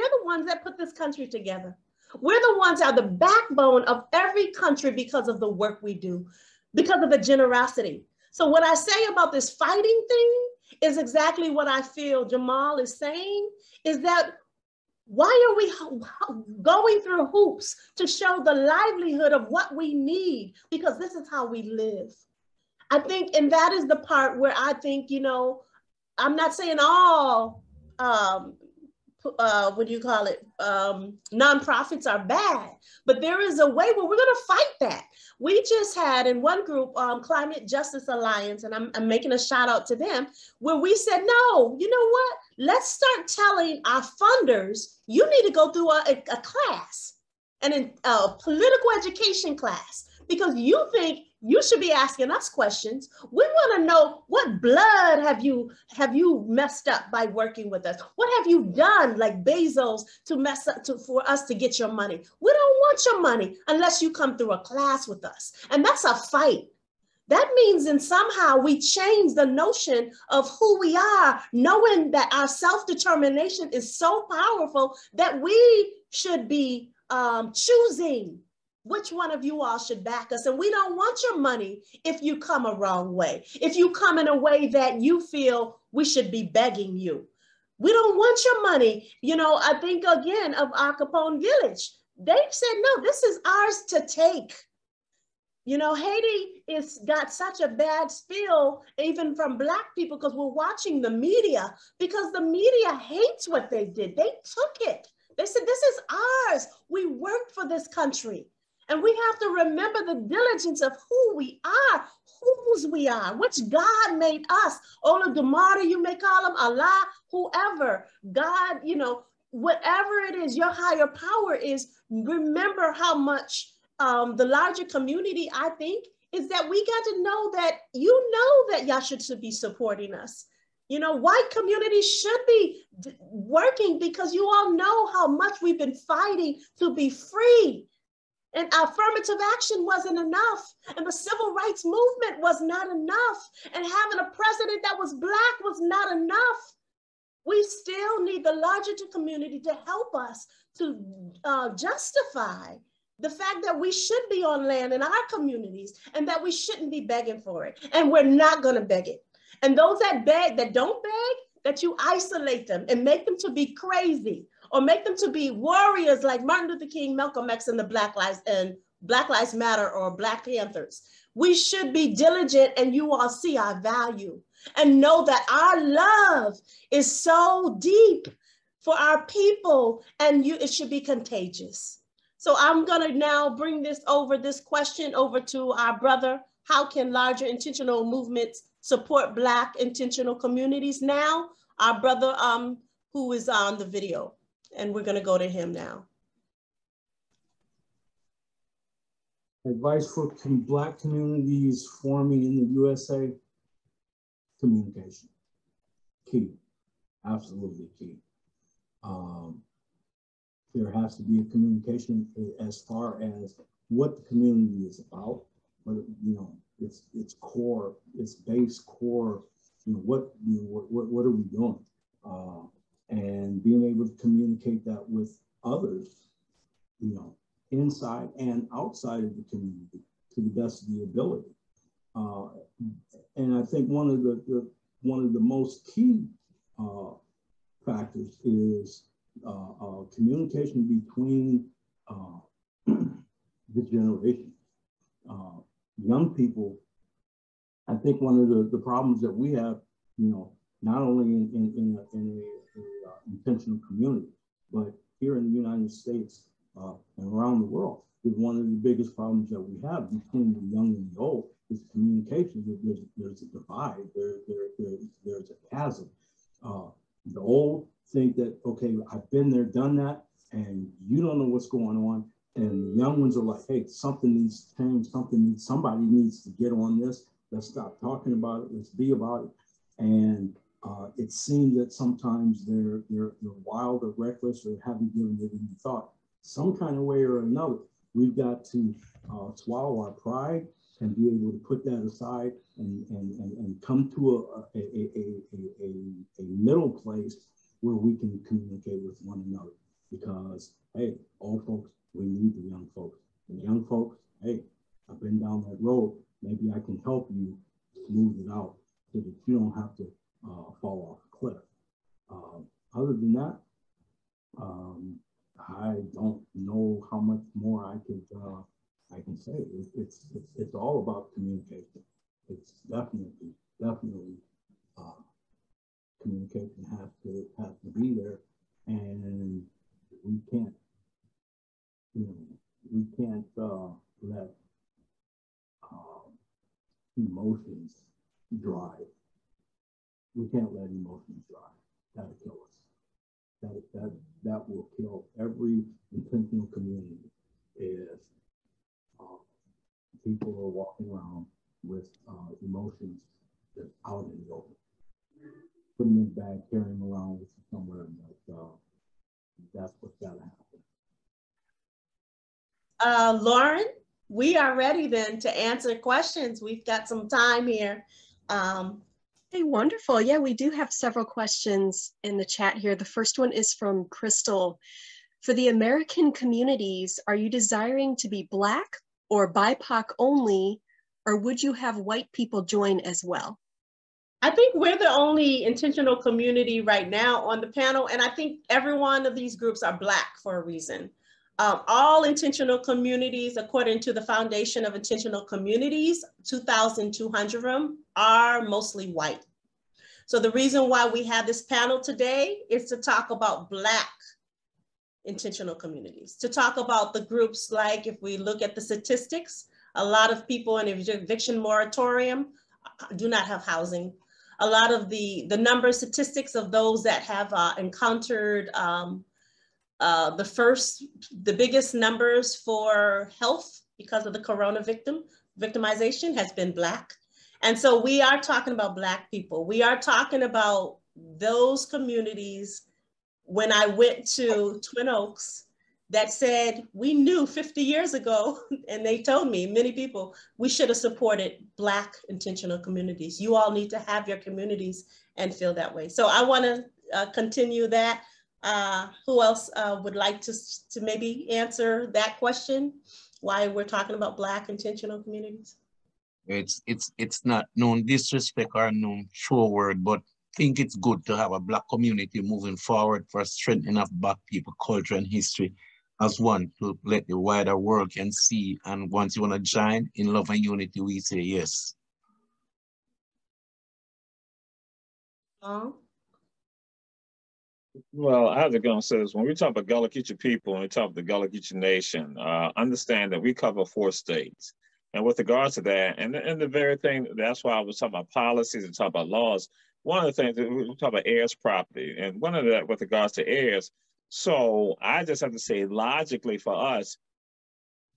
the ones that put this country together. We're the ones that are the backbone of every country because of the work we do, because of the generosity. So what I say about this fighting thing is exactly what I feel Jamal is saying, is that why are we going through hoops to show the livelihood of what we need? Because this is how we live. I think, and that is the part where I think, you know, I'm not saying all, what do you call it? Nonprofits are bad, but there is a way where we're going to fight that. We just had in one group, Climate Justice Alliance, and I'm making a shout out to them, where we said, no, you know what? Let's start telling our funders, you need to go through a class, and a political education class, because you think you should be asking us questions. We want to know, what blood have you messed up by working with us? What have you done, like Bezos, to mess up for us to get your money? We don't want your money unless you come through a class with us. And that's a fight. That means then somehow we change the notion of who we are, knowing that our self-determination is so powerful that we should be choosing which one of you all should back us. And we don't want your money if you come a wrong way, if you come in a way that you feel we should be begging you. We don't want your money. You know, I think again of Al Capone Village. They said, no, this is ours to take. You know, Haiti is got such a bad spill, even from Black people, because we're watching the media, because the media hates what they did. They took it. They said, this is ours. We worked for this country. And we have to remember the diligence of who we are, whose we are, which God made us. Ola Dumara, you may call him, Allah, whoever, God, you know, whatever it is, your higher power is, remember how much the larger community, I think, is that we got to know that you know that y'all should be supporting us. You know, white communities should be working because you all know how much we've been fighting to be free. And affirmative action wasn't enough. And the civil rights movement was not enough. And having a president that was Black was not enough. We still need the larger community to help us to justify the fact that we should be on land in our communities and that we shouldn't be begging for it. And we're not gonna beg it. And those that beg, that don't beg, that you isolate them and make them to be crazy or make them to be warriors like Martin Luther King, Malcolm X, and the Black Lives Matter or Black Panthers. We should be diligent, and you all see our value and know that our love is so deep for our people, and it should be contagious. So I'm gonna now bring this question over to our brother. How can larger intentional movements support Black intentional communities now? Our brother who is on the video, and we're gonna go to him now. Advice for Black communities forming in the USA: communication. Key, absolutely key. There has to be a communication as far as what the community is about, but you know, its core, its base core. You know, what are we doing? And being able to communicate that with others, you know, inside and outside of the community to the best of the ability. And I think one of the most key factors is communication between the generations. Young people, I think one of the problems that we have, you know, not only in a intentional community, but here in the United States and around the world, is one of the biggest problems that we have between the young and the old is communication. There's a divide, there's a chasm. The old think that, okay, I've been there, done that, and you don't know what's going on. And the young ones are like, hey, something needs to change, somebody needs to get on this. Let's stop talking about it, let's be about it. And it seems that sometimes they're wild or reckless or haven't given it any thought. Some kind of way or another, we've got to swallow our pride and be able to put that aside and come to a middle place where we can communicate with one another. Because, hey, old folks, we need the young folks. And young folks, hey, I've been down that road. Maybe I can help you smooth it out so that you don't have to fall off a cliff. Other than that, I don't know how much more I can say. It's all about communication. It's definitely communication has to be there, and we can't let emotions drive. We can't let emotions drive. That'll kill us. That will kill every intentional community if people are walking around with emotions that's out in the open. Putting them in a bag, carrying them around with you somewhere, but that's what's got to happen. Lauren, we are ready then to answer questions. We've got some time here. Hey, wonderful. Yeah, we do have several questions in the chat here. The first one is from Crystal. For the American communities, are you desiring to be Black or BIPOC only, or would you have white people join as well? I think we're the only intentional community right now on the panel, and I think every one of these groups are Black for a reason. All intentional communities, according to the Foundation of Intentional Communities, 2,200 of them are mostly white. So the reason why we have this panel today is to talk about Black intentional communities, to talk about the groups like, if we look at the statistics, a lot of people in eviction moratorium do not have housing. A lot of the number statistics of those that have encountered the biggest numbers for health because of the corona victimization has been Black. And so we are talking about Black people. We are talking about those communities. When I went to Twin Oaks, that said, we knew 50 years ago, and they told me, many people, we should have supported Black intentional communities. You all need to have your communities and feel that way. So I want to continue that. Who else would like to maybe answer that question? Why we're talking about Black intentional communities? It's not no disrespect or no show word, but I think it's good to have a Black community moving forward for strengthening of Black people culture and history as one to let the wider world can see. And once you want to join in love and unity, we say yes. Well, I have to go and say this. When we talk about Gullah Geechee people, and we talk about the Gullah Geechee Nation, understand that we cover 4 states. And with regards to that, and the very thing, that's why I was talking about policies and talking about laws. One of the things that we talk about heirs property, and one of that with regards to heirs. So I just have to say, logically for us,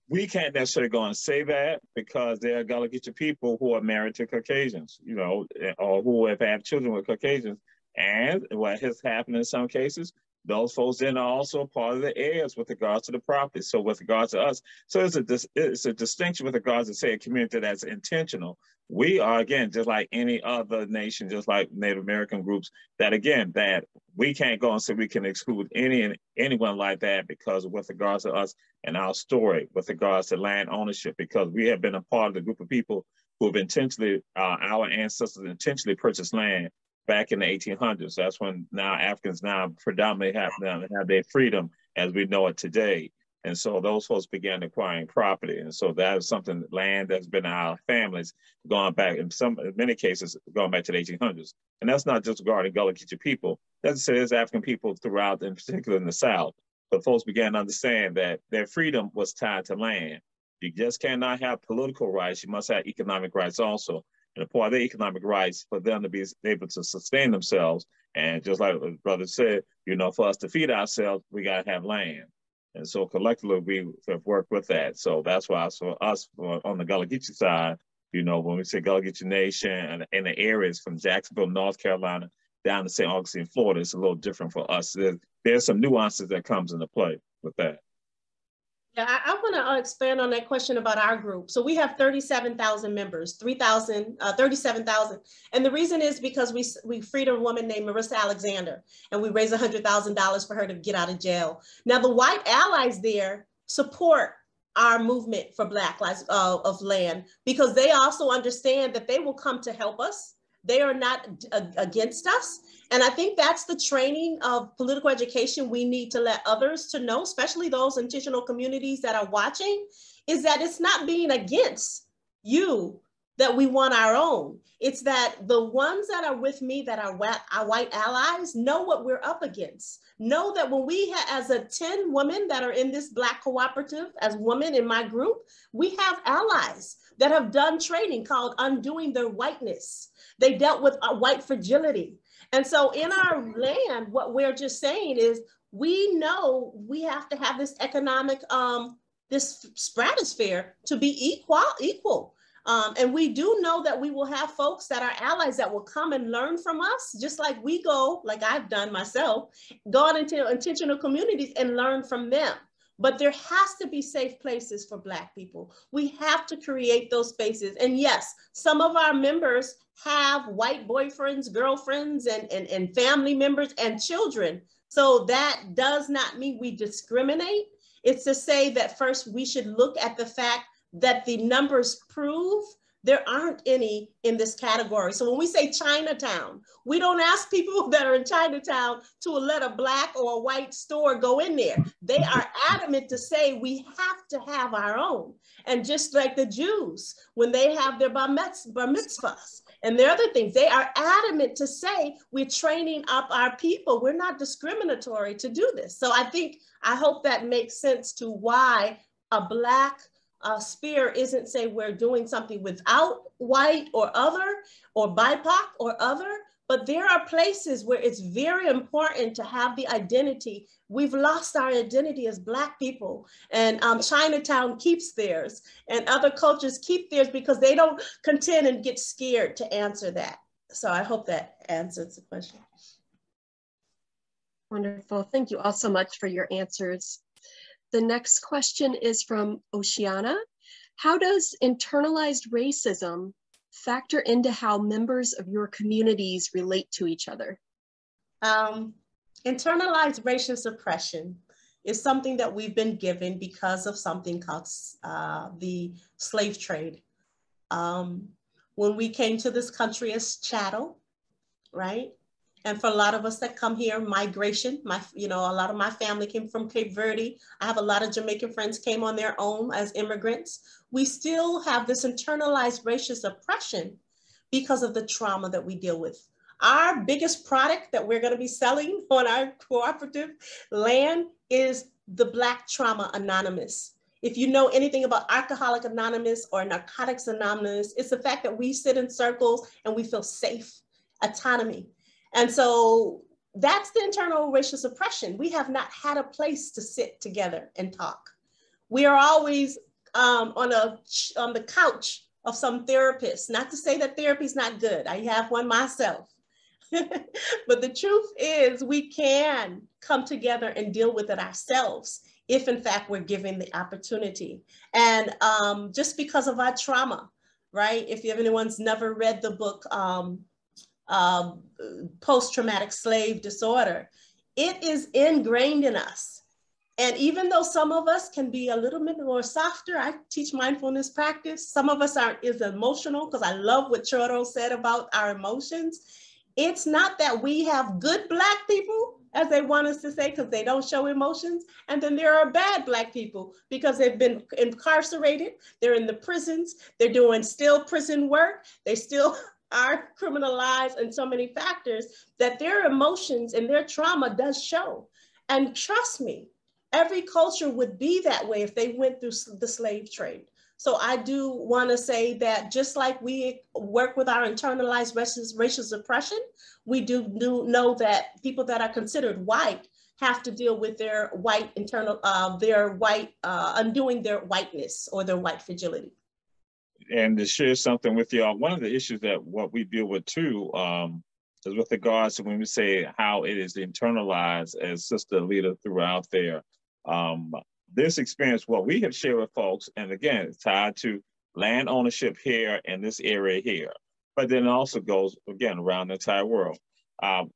we can't necessarily go and say that because there are Gullah Geechee people who are married to Caucasians, you know, or who have had children with Caucasians. And what has happened in some cases, those folks then are also part of the heirs with regards to the property. So with regards to us, so it's a distinction with regards to, say, a community that's intentional. We are, again, just like any other nation, just like Native American groups, that again, that we can't go and say we can exclude anyone like that because with regards to us and our story, with regards to land ownership, because we have been a part of the group of people who have intentionally, our ancestors intentionally purchased land back in the 1800s. That's when now Africans now predominantly have their freedom as we know it today. And so those folks began acquiring property. And so that is something, land that's been in our families going back, in many cases, going back to the 1800s. And that's not just regarding Gullah Geechee people. That's there's African people throughout, in particular in the South. But folks began to understand that their freedom was tied to land. You just cannot have political rights. You must have economic rights also. And a part of their economic rights for them to be able to sustain themselves. And just like the brother said, you know, for us to feed ourselves, we got to have land. And so collectively, we have worked with that. So that's why for us on the Gullah Geechee side, you know, when we say Gullah Geechee Nation and the areas from Jacksonville, North Carolina, down to St. Augustine, Florida, it's a little different for us. There's some nuances that comes into play with that. Yeah, I want to expand on that question about our group. So we have 37,000 members, 37,000. And the reason is because we freed a woman named Marissa Alexander, and we raised $100,000 for her to get out of jail. Now the white allies there support our movement for Black Lives of Land, because they also understand that they will come to help us. They are not against us. And I think that's the training of political education we need to let others to know, especially those intentional communities that are watching, is that it's not being against you that we want our own. It's that the ones that are with me that are our white allies know what we're up against. Know that when we as a 10 women that are in this Black cooperative, as women in my group, we have allies that have done training called Undoing Their Whiteness. They dealt with white fragility. And so in our land, what we're just saying is, we know we have to have this economic this stratosphere to be equal. And we do know that we will have folks that are allies that will come and learn from us, just like we go, like I've done myself, go into intentional communities and learn from them. But there has to be safe places for Black people. We have to create those spaces. And yes, some of our members have white boyfriends, girlfriends, and family members and children. So that does not mean we discriminate. It's to say that first we should look at the fact that the numbers prove there aren't any in this category. So when we say Chinatown, we don't ask people that are in Chinatown to let a Black or a white store go in there. They are adamant to say we have to have our own. And just like the Jews, when they have their bar mitzvahs and their other things, they are adamant to say we're training up our people. We're not discriminatory to do this. So I hope that makes sense to why a Black sphere isn't say we're doing something without white or other or BIPOC or other, but there are places where it's very important to have the identity. We've lost our identity as Black people, and Chinatown keeps theirs and other cultures keep theirs because they don't contend and get scared to answer that. So I hope that answers the question. Wonderful. Thank you all so much for your answers. The next question is from Oceana. How does internalized racism factor into how members of your communities relate to each other? Internalized racial suppression is something that we've been given because of something called the slave trade. When we came to this country as chattel, right? And for a lot of us that come here, migration, a lot of my family came from Cape Verde. I have a lot of Jamaican friends came on their own as immigrants. We still have this internalized racial suppression because of the trauma that we deal with. Our biggest product that we're gonna be selling on our cooperative land is the Black Trauma Anonymous. If you know anything about Alcoholics Anonymous or Narcotics Anonymous, it's the fact that we sit in circles and we feel safe, autonomy. And so that's the internal racial suppression. We have not had a place to sit together and talk. We are always on the couch of some therapist. Not to say that therapy is not good. I have one myself. But the truth is we can come together and deal with it ourselves if in fact we're given the opportunity. And just because of our trauma, right? If anyone's never read the book, post-traumatic slave disorder, it is ingrained in us. And even though some of us can be a little bit more softer, I teach mindfulness practice. Some of us aren't as emotional, because I love what Choro said about our emotions. It's not that we have good Black people, as they want us to say, because they don't show emotions. And then there are bad Black people because they've been incarcerated. They're in the prisons. They're doing still prison work. They still are criminalized, and so many factors that their emotions and their trauma does show. And trust me, every culture would be that way if they went through the slave trade. So I do want to say that just like we work with our internalized racial suppression, we do know that people that are considered white have to deal with their white undoing their whiteness or their white fragility. And to share something with y'all, one of the issues that what we deal with too is with regards to when we say how it is internalized, as Sister Alita threw out there. This experience, what we have shared with folks, and again, it's tied to land ownership here in this area here, but then it also goes, again, around the entire world.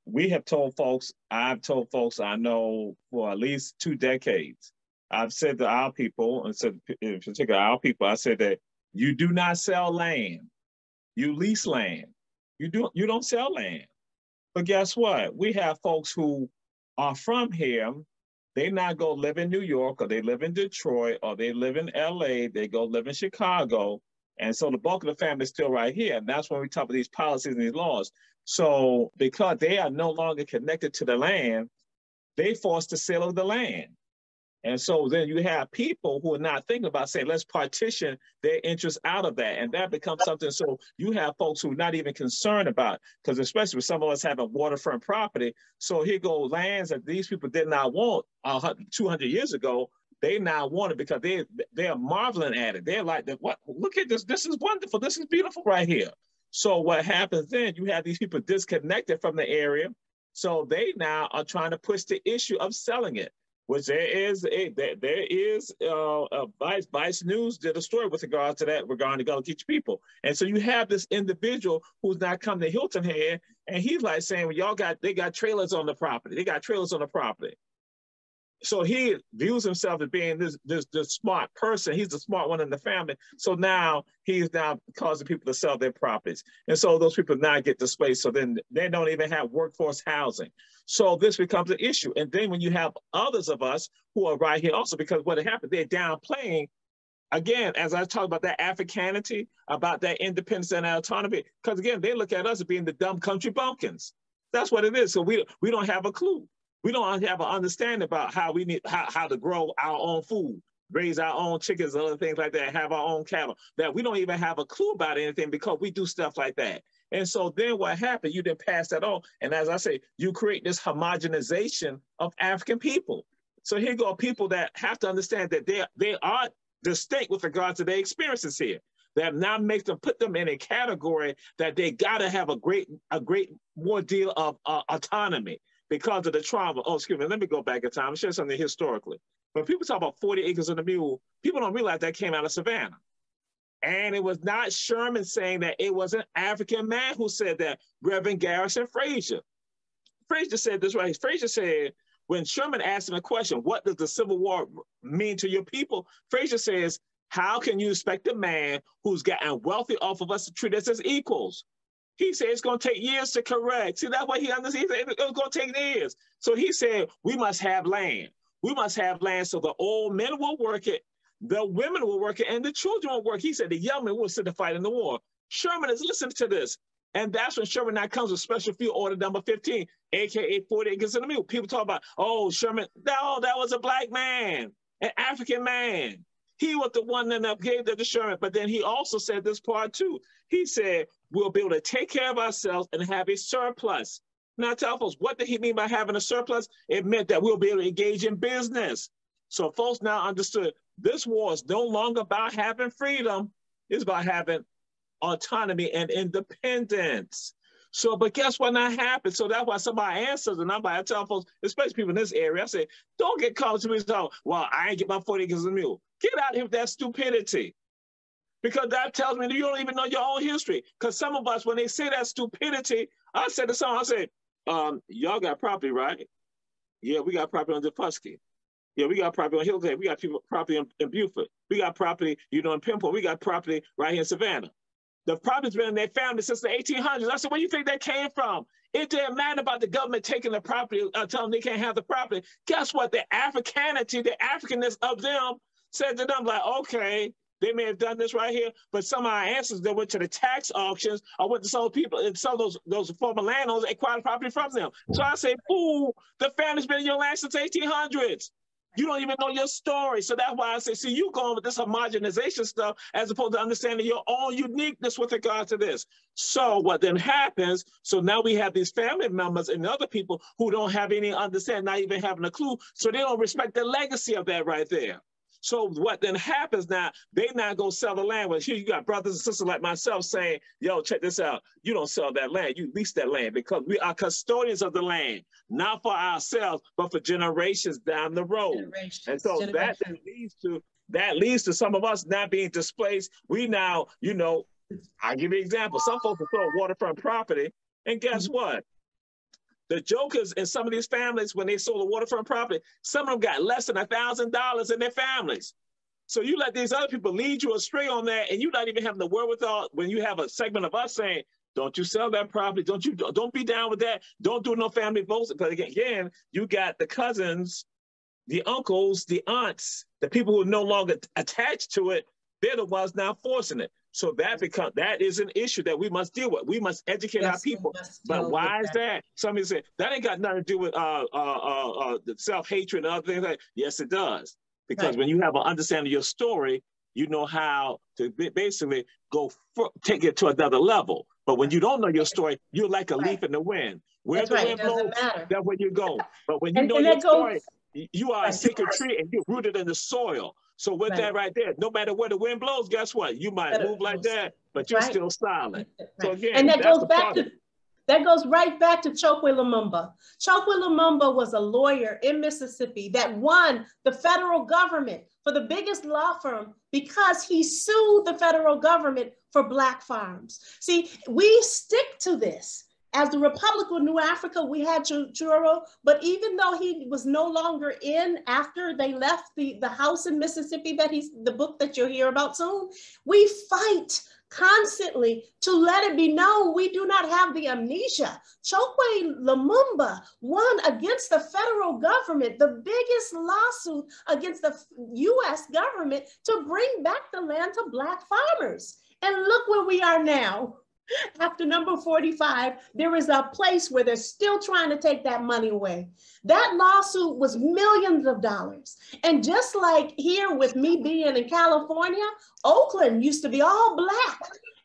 We have told folks, I've told folks I know for at least 2 decades, I've said to our people, and said in particular our people, I said that you do not sell land, you lease land. You don't sell land. But guess what? We have folks who are from here, they not go live in New York, or they live in Detroit, or they live in LA, they go live in Chicago. And so the bulk of the family is still right here. And that's when we talk about these policies and these laws. So because they are no longer connected to the land, they forced the sale of the land. And so then you have people who are not thinking about saying, let's partition their interests out of that. And that becomes something, so you have folks who are not even concerned about, because especially with some of us having waterfront property. So here go lands that these people did not want 200 years ago. they now want it because they're marveling at it. They're like, what? Look at this. This is wonderful. This is beautiful right here. So what happens then, you have these people disconnected from the area. So they now are trying to push the issue of selling it, which Vice News did a story with regard to that regarding the Gullah Geechee people. And so you have this individual who's not come to Hilton Head, and he's like saying, well, they got trailers on the property. They got trailers on the property. So he views himself as being this smart person. He's the smart one in the family. So now he's now causing people to sell their properties. And so those people now get displaced. So then they don't even have workforce housing. So this becomes an issue. And then when you have others of us who are right here also, because what happened, they're downplaying, again, as I talk about that Africanity, about that independence and autonomy, because again, they look at us as being the dumb country bumpkins. That's what it is. So we don't have a clue. We don't have an understanding about how we need how to grow our own food, raise our own chickens and other things like that, have our own cattle, that we don't even have a clue about anything because we do stuff like that. And so then what happened, you then pass that on. And as I say, you create this homogenization of African people. So here go people that have to understand that they are distinct with regard to their experiences here. That now makes them, put them in a category that they gotta have a great more deal of autonomy. Because of the trauma. Oh, excuse me, let me go back in time and share something historically. When people talk about 40 acres and a mule, people don't realize that came out of Savannah. And it was not Sherman saying that, it was an African man who said that, Reverend Garrison Frazier. Frazier said this right. Frazier said, when Sherman asked him a question, what does the Civil War mean to your people? Frazier says, how can you expect a man who's gotten wealthy off of us to treat us as equals? He said it's going to take years to correct. See, that's what he understands. He said it's going to take years. So he said, we must have land. We must have land so the old men will work it, the women will work it, and the children will work. He said the young men will sit to fight in the war. Sherman is listening to this. And that's when Sherman now comes with Special Field Order number 15, AKA 40 acres and a mule. People talk about, oh, Sherman, no, that was a black man, an African man. He was the one that gave that to Sherman. But then he also said this part too. He said, we'll be able to take care of ourselves and have a surplus. Now tell folks, what did he mean by having a surplus? It meant that we'll be able to engage in business. So folks now understood this war is no longer about having freedom. It's about having autonomy and independence. So, but guess what now happened? So that's why somebody answers, and I tell folks, especially people in this area, I say, don't get caught to me and say, well, I ain't get my 40 acres of a mule. Get out of here with that stupidity. Because that tells me that you don't even know your own history. Because some of us, when they say that stupidity, I said to someone, I said, y'all got property, right? Yeah, we got property on Depusky. Yeah, we got property on Hillgate. We got property in Beaufort. We got property, in Pimple. We got property right here in Savannah. The property's been in their family since the 1800s. I said, where do you think that came from? It didn't matter about the government taking the property, telling them they can't have the property. Guess what? The Africanity, the Africanness of them said to them, like, okay, they may have done this right here, but some of our ancestors that went to the tax auctions or went to some people and some of those former landowners acquired property from them. So I say, fool, the family's been in your land since 1800s. You don't even know your story. So that's why I say, see, you going with this homogenization stuff as opposed to understanding your own uniqueness with regard to this. So what then happens, so now we have these family members and other people who don't have any understanding, not even having a clue, so they don't respect the legacy of that right there. So what then happens now, they now go sell the land. Well, here you got brothers and sisters like myself saying, yo, check this out. You don't sell that land, you lease that land because we are custodians of the land, not for ourselves, but for generations down the road. And so that leads to some of us not being displaced. We now, I give you an example. Some folks will throw waterfront property, and guess what? The jokers in some of these families, when they sold the waterfront property, some of them got less than $1,000 in their families. So you let these other people lead you astray on that, and you're not even having the wherewithal when you have a segment of us saying, don't you sell that property, don't be down with that, don't do no family votes. But again, you got the cousins, the uncles, the aunts, the people who are no longer attached to it, they're the ones now forcing it. So that is an issue that we must deal with. We must educate our people. But why is that? Somebody said that ain't got nothing to do with the self-hatred and other things. Like, yes, it does. Because when you have an understanding of your story, you know how to basically take it to another level. But when you don't know your story, you're like a leaf in the wind. Where the wind blows, that's where you go. But when you know your story, You are a sacred tree and you're rooted in the soil. So with that right there, no matter where the wind blows, guess what? You might move like that, but you're still silent. So again, and that goes back to that goes right back to Chokwe Lumumba. Chokwe Lumumba was a lawyer in Mississippi that won the federal government for the biggest law firm because he sued the federal government for Black farms. See, we stick to this. As the Republic of New Africa, we had Churo, but even though he was no longer in after they left the house in Mississippi, the book that you'll hear about soon, we fight constantly to let it be known we do not have the amnesia. Chokwe Lumumba won against the federal government, the biggest lawsuit against the US government to bring back the land to Black farmers. And look where we are now. After number 45, there is a place where they're still trying to take that money away. That lawsuit was millions of dollars. And just like here with me being in California, Oakland used to be all Black.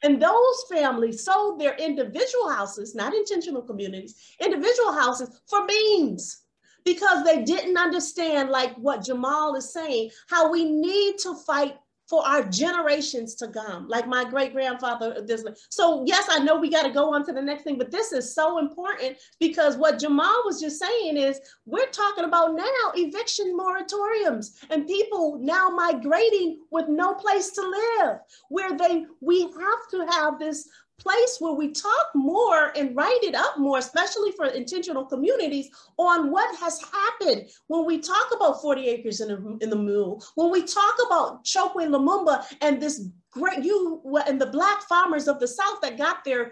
And those families sold their individual houses, not intentional communities, individual houses for beans. Because they didn't understand, like what Jamal is saying, how we need to fight for our generations to come, like my great-grandfather. So yes, I know we got to go on to the next thing, but this is so important because what Jamal was just saying is we're talking about now eviction moratoriums and people now migrating with no place to live, where we have to have this place where we talk more and write it up more, especially for intentional communities, on what has happened when we talk about 40 acres in the mule, when we talk about Chokwe Lumumba and this and the Black farmers of the South that got their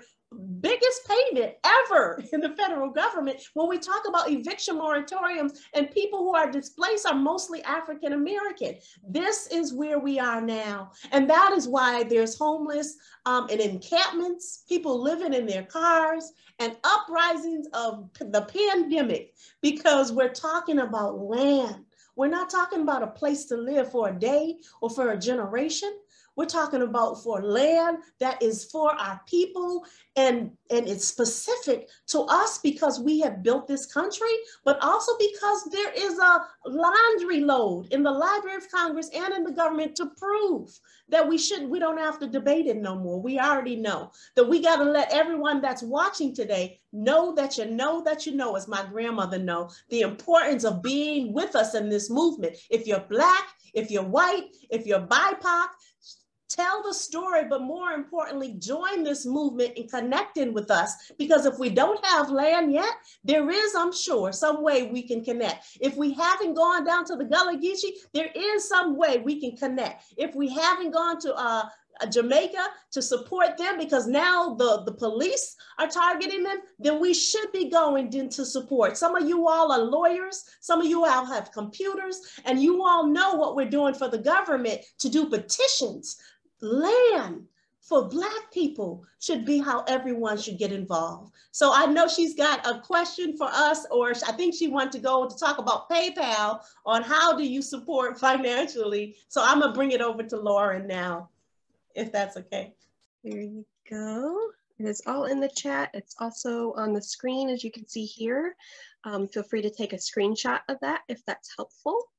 biggest payment ever in the federal government. When we talk about eviction moratoriums and people who are displaced are mostly African American. This is where we are now. And that is why there's homeless and encampments, people living in their cars, and uprisings of the pandemic, because we're talking about land. We're not talking about a place to live for a day or for a generation. We're talking about for land that is for our people, and it's specific to us because we have built this country, but also because there is a laundry load in the Library of Congress and in the government to prove that we don't have to debate it no more. We already know that we got to let everyone that's watching today know that you know that you know, as my grandmother know, the importance of being with us in this movement. If you're Black, if you're white, if you're BIPOC, tell the story, but more importantly, join this movement in connecting with us, because if we don't have land yet, there is, I'm sure, some way we can connect. If we haven't gone down to the Gullah Geechee, there is some way we can connect. If we haven't gone to Jamaica to support them, because now the police are targeting them, then we should be going in to support. Some of you all are lawyers, some of you all have computers, and you all know what we're doing for the government to do petitions. Land for Black people should be how everyone should get involved. So I know she's got a question for us, or I think she wants to go to talk about PayPal on how do you support financially. So I'm gonna bring it over to Lauren now, if that's okay. There you go. It is all in the chat. It's also on the screen, as you can see here. Feel free to take a screenshot of that if that's helpful.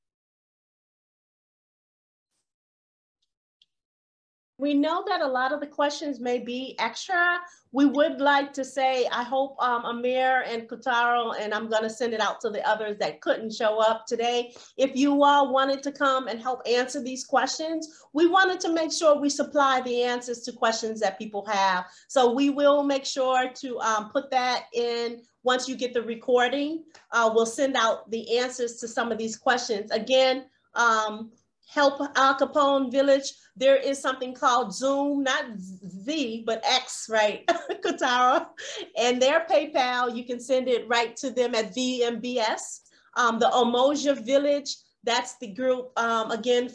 We know that a lot of the questions may be extra. We would like to say, I hope Amir and Kutaro, and I'm gonna send it out to the others that couldn't show up today. If you all wanted to come and help answer these questions, we wanted to make sure we supply the answers to questions that people have. So we will make sure to put that in. Once you get the recording, we'll send out the answers to some of these questions. Again, Help Al Capone Village. There is something called Zoom, not Z, but X, right? Kutara. And their PayPal, you can send it right to them at VMBS. The Umoja Village, that's the group, again,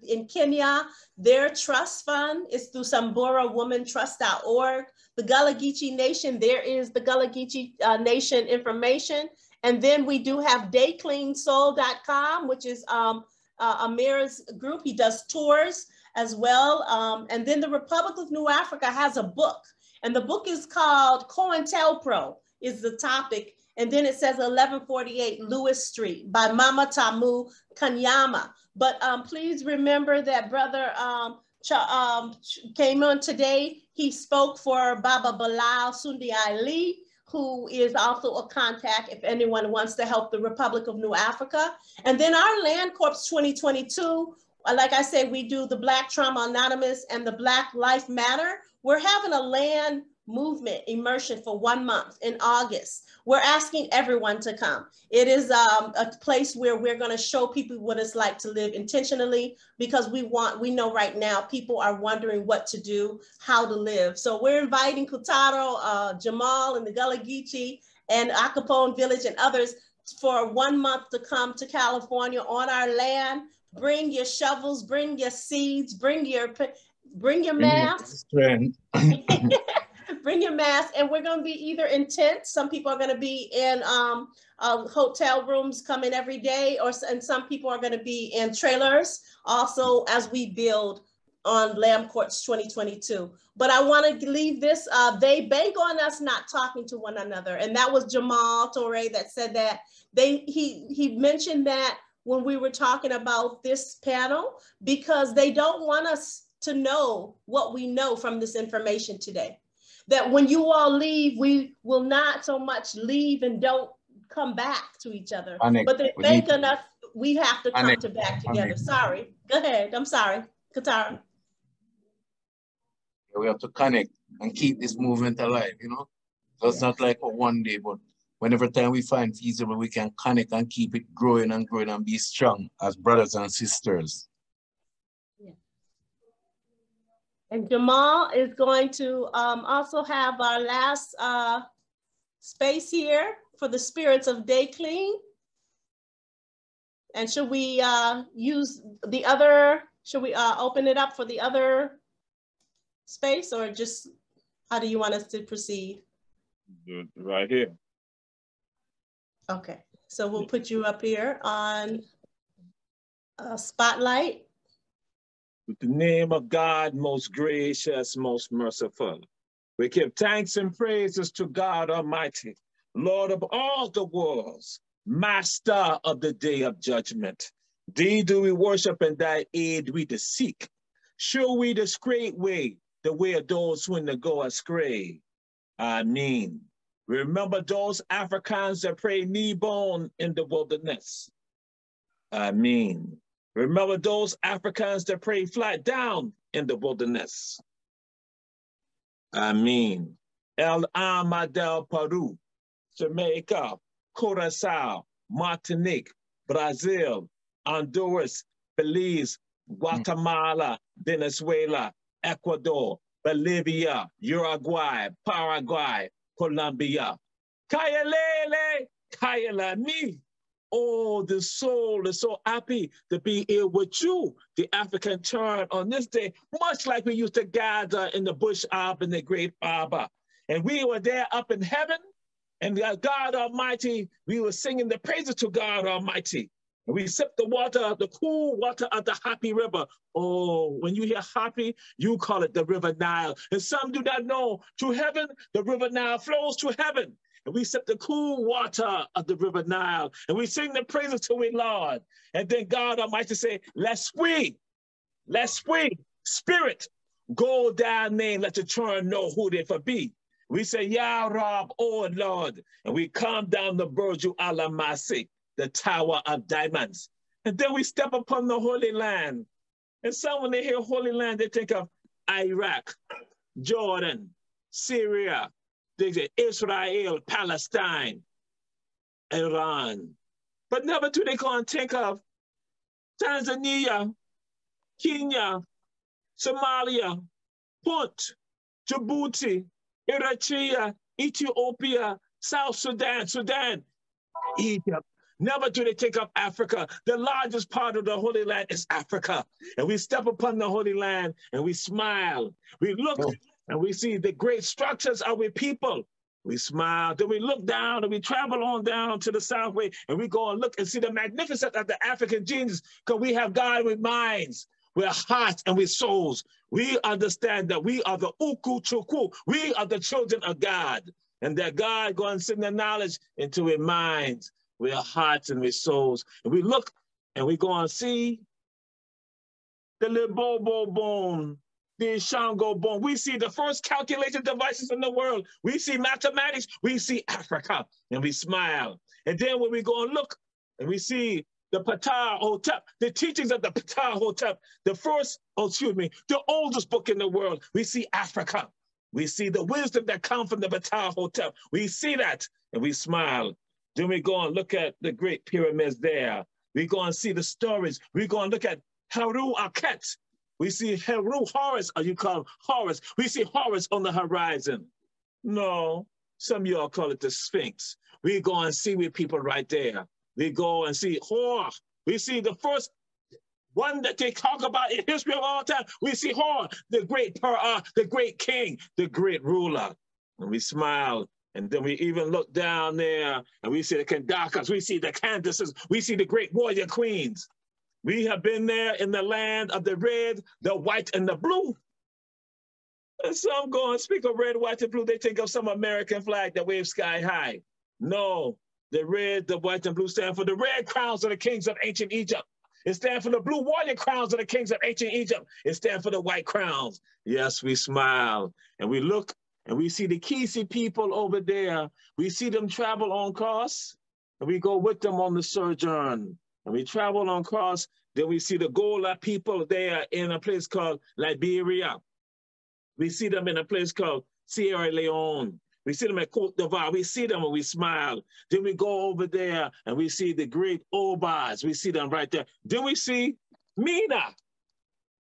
in Kenya. Their trust fund is through SamburaWomanTrust.org. The Gullah Geechee Nation, there is the Gullah Geechee Nation information. And then we do have DayCleanSoul.com, which is Amir's group. He does tours as well. And then the Republic of New Africa has a book, and the book is called COINTELPRO is the topic. And then it says 1148 Lewis Street by Mama Tamu Kanyama. But please remember that Brother came on today. He spoke for Baba Bilal Sundi Ali, who is also a contact if anyone wants to help the Republic of New Africa. And then our Land Corps 2022, like I said, we do the Black Trauma Anonymous and the Black Life Matter. We're having a land movement immersion for 1 month in August. We're asking everyone to come. It is a place where we're going to show people what it's like to live intentionally, because we know right now people are wondering what to do, how to live. So we're inviting Kutaro, Jamal and the Gullah Geechee and Acapone Village and others for 1 month to come to California on our land. Bring your shovels, bring your seeds, bring your masks. Bring your mask, and we're going to be either in tents. Some people are going to be in hotel rooms coming every day, and some people are going to be in trailers also as we build on Land Corps 2022. But I want to leave this, they bank on us not talking to one another. And that was Jamal Torre that said that. He mentioned that when we were talking about this panel, because they don't want us to know what we know from this information today. That when you all leave, we will not so much leave and don't come back to each other. But they're banking us, we have to come back together. Sorry, go ahead, I'm sorry, Katara. We have to connect and keep this movement alive, you know? So it's not like for one day, but whenever time we find feasible, we can connect and keep it growing and growing and be strong as brothers and sisters. And Jamal is going to also have our last space here for the Spirits of Day Clean. And should we use the other, should we open it up for the other space, or just how do you want us to proceed? Right here. Okay, so we'll put you up here on Spotlight. With the name of God, most gracious, most merciful, we give thanks and praises to God Almighty, Lord of all the worlds, Master of the day of judgment. Thee do we worship, and thy aid we to seek. Show we the straight way, the way of those who go astray. Amen. Remember those Africans that pray knee-bone in the wilderness. Amen. Remember those Africans that pray flat down in the wilderness. Amen. El Amadel Peru, Jamaica, Curaçao, Martinique, Brazil, Honduras, Belize, Guatemala, Venezuela, Ecuador, Bolivia, Uruguay, Paraguay, Colombia. Kayalele, Kayalani. Oh, the soul is so happy to be here with you, the African turn on this day, much like we used to gather in the bush up in the Great Arbor. And we were there up in heaven, and God Almighty, we were singing the praises to God Almighty. And we sipped the water, the cool water of the Happy River. Oh, when you hear Happy, you call it the River Nile. And some do not know, to heaven, the River Nile flows to heaven. And we sip the cool water of the River Nile, and we sing the praises to we Lord. And then God Almighty say, let's we, spirit, go down there and let the children know who they for be. We say, Ya Rab, oh Lord, and we come down the Burj Al Alamasi, the Tower of Diamonds. And then we step upon the Holy Land. And some, when they hear Holy Land, they think of Iraq, Jordan, Syria, Israel, Palestine, Iran. But never do they go and think of Tanzania, Kenya, Somalia, Punt, Djibouti, Eritrea, Ethiopia, South Sudan, Egypt. Never do they think of Africa. The largest part of the Holy Land is Africa. And we step upon the Holy Land and we smile. We look and we see the great structures of our people. We smile, then we look down and we travel on down to the southway and we go and look and see the magnificence of the African genius, because we have God with minds, with hearts and with souls. We understand that we are the Uku Chukwu. We are the children of God. And that God going to send the knowledge into our minds, with our hearts and with souls. And we look and we go and see the little Bobo bone, the Shango bone. We see the first calculation devices in the world. We see mathematics. We see Africa, and we smile. And then when we go and look, and we see the Ptah Hotep, the teachings of the Ptah Hotep, the first, the oldest book in the world. We see Africa. We see the wisdom that comes from the Ptah Hotep. We see that, and we smile. Then we go and look at the great pyramids there. We go and see the stories. We go and look at Heru Akhet. We see Heru Horus, or you call him Horus. We see Horus on the horizon. No, some of y'all call it the Sphinx. We go and see with people right there. We go and see Hor. We see the first one that they talk about in history of all time. We see Hor, the great the great king, the great ruler. And we smile. And then we even look down there and we see the Kandakas, we see the Candaces, we see the great warrior queens. We have been there in the land of the red, the white, and the blue. And some go and speak of red, white, and blue. They think of some American flag that waves sky high. No, the red, the white, and blue stand for the red crowns of the kings of ancient Egypt. It stands for the blue warrior crowns of the kings of ancient Egypt. It stands for the white crowns. Yes, we smile and we look and we see the Kisi people over there. We see them travel on cross and we go with them on the sojourn. And we travel on cross, then we see the Gola people there in a place called Liberia. We see them in a place called Sierra Leone. We see them at Cote d'Ivoire. We see them and we smile. Then we go over there and we see the great Obas. We see them right there. Then we see Mina.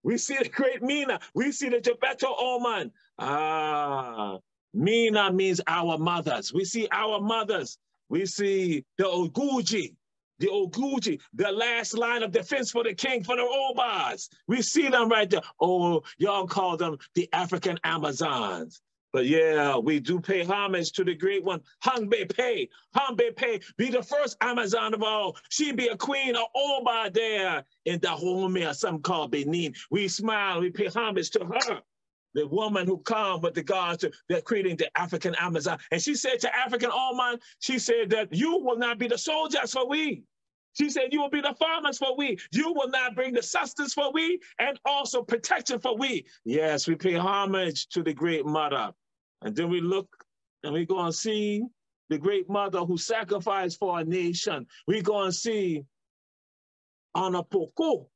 We see the great Mina. We see the Jabeto Oman. Mina means our mothers. We see our mothers. We see the Oguji. The Oguji, the last line of defense for the king, for the Obas. We see them right there. Oh, y'all call them the African Amazons. But yeah, we do pay homage to the great one, Hanbe Pei. Hanbe Pei be the first Amazon of all. She be a queen of Oba there in Dahomey, or something called Benin. We smile, we pay homage to her. The woman who come with the gods, they're creating the African Amazon. And she said to African Oman, she said that you will not be the soldiers for we. She said, you will be the farmers for we. You will not bring the sustenance for we and also protection for we. Yes, we pay homage to the great mother. And then we look and we go and see the great mother who sacrificed for our nation. We go and see Anapoko,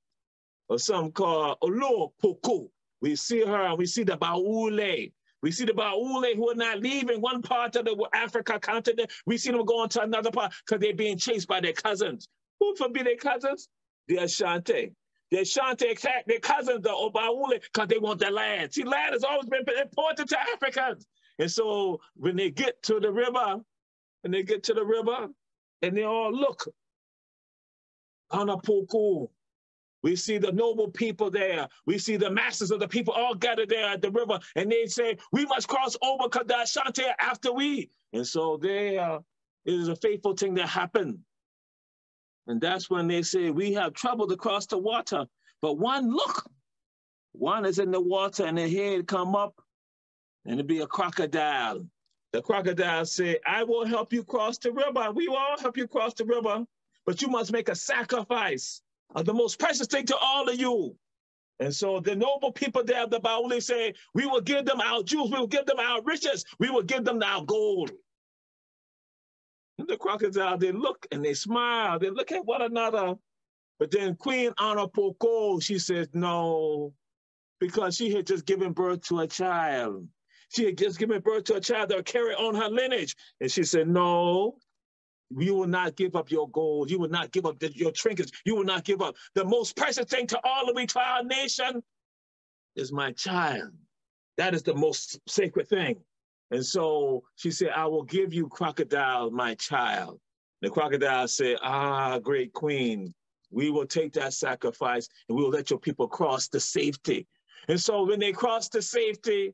or some call Olo Poko. We see her and we see the Baule. We see the Baule who are not leaving one part of the Africa continent. We see them going to another part because they're being chased by their cousins. Who for be their cousins? The Ashanti. The Ashanti attack their cousins, the Obaule, because they want the land. See, land has always been important to Africans. And so when they get to the river, and they all look, Anapoko. We see the noble people there. We see the masses of the people all gathered there at the river. And they say, we must cross over because the Ashanti after we. And so there is a faithful thing that happened. And that's when they say, we have trouble to cross the water. But one look, one is in the water and the head come up and it'd be a crocodile. The crocodile say, I will help you cross the river. We will all help you cross the river, but you must make a sacrifice of the most precious thing to all of you. And so the noble people there of the Bauli say, we will give them our jewels, we will give them our riches, we will give them our gold. And the crocodile, they look and they smile, they look at one another. But then Queen Anapoko, she says, no, because she had just given birth to a child. She had just given birth to a child that would carry on her lineage. And she said, no, you will not give up your gold. You will not give up your trinkets. You will not give up. The most precious thing to all of we, to our nation, is my child. That is the most sacred thing. And so she said, I will give you, crocodile, my child. The crocodile said, great queen, we will take that sacrifice and we will let your people cross to safety. And so when they cross to safety,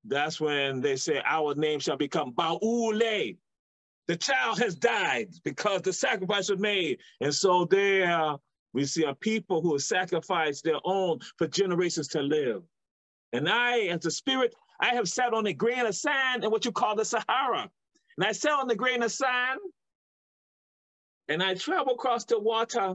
that's when they say, our name shall become Baule. The child has died because the sacrifice was made. And so there we see a people who have sacrificed their own for generations to live. And I, as the spirit I have sat on a grain of sand in what you call the Sahara. And I sat on the grain of sand and I travel across the water.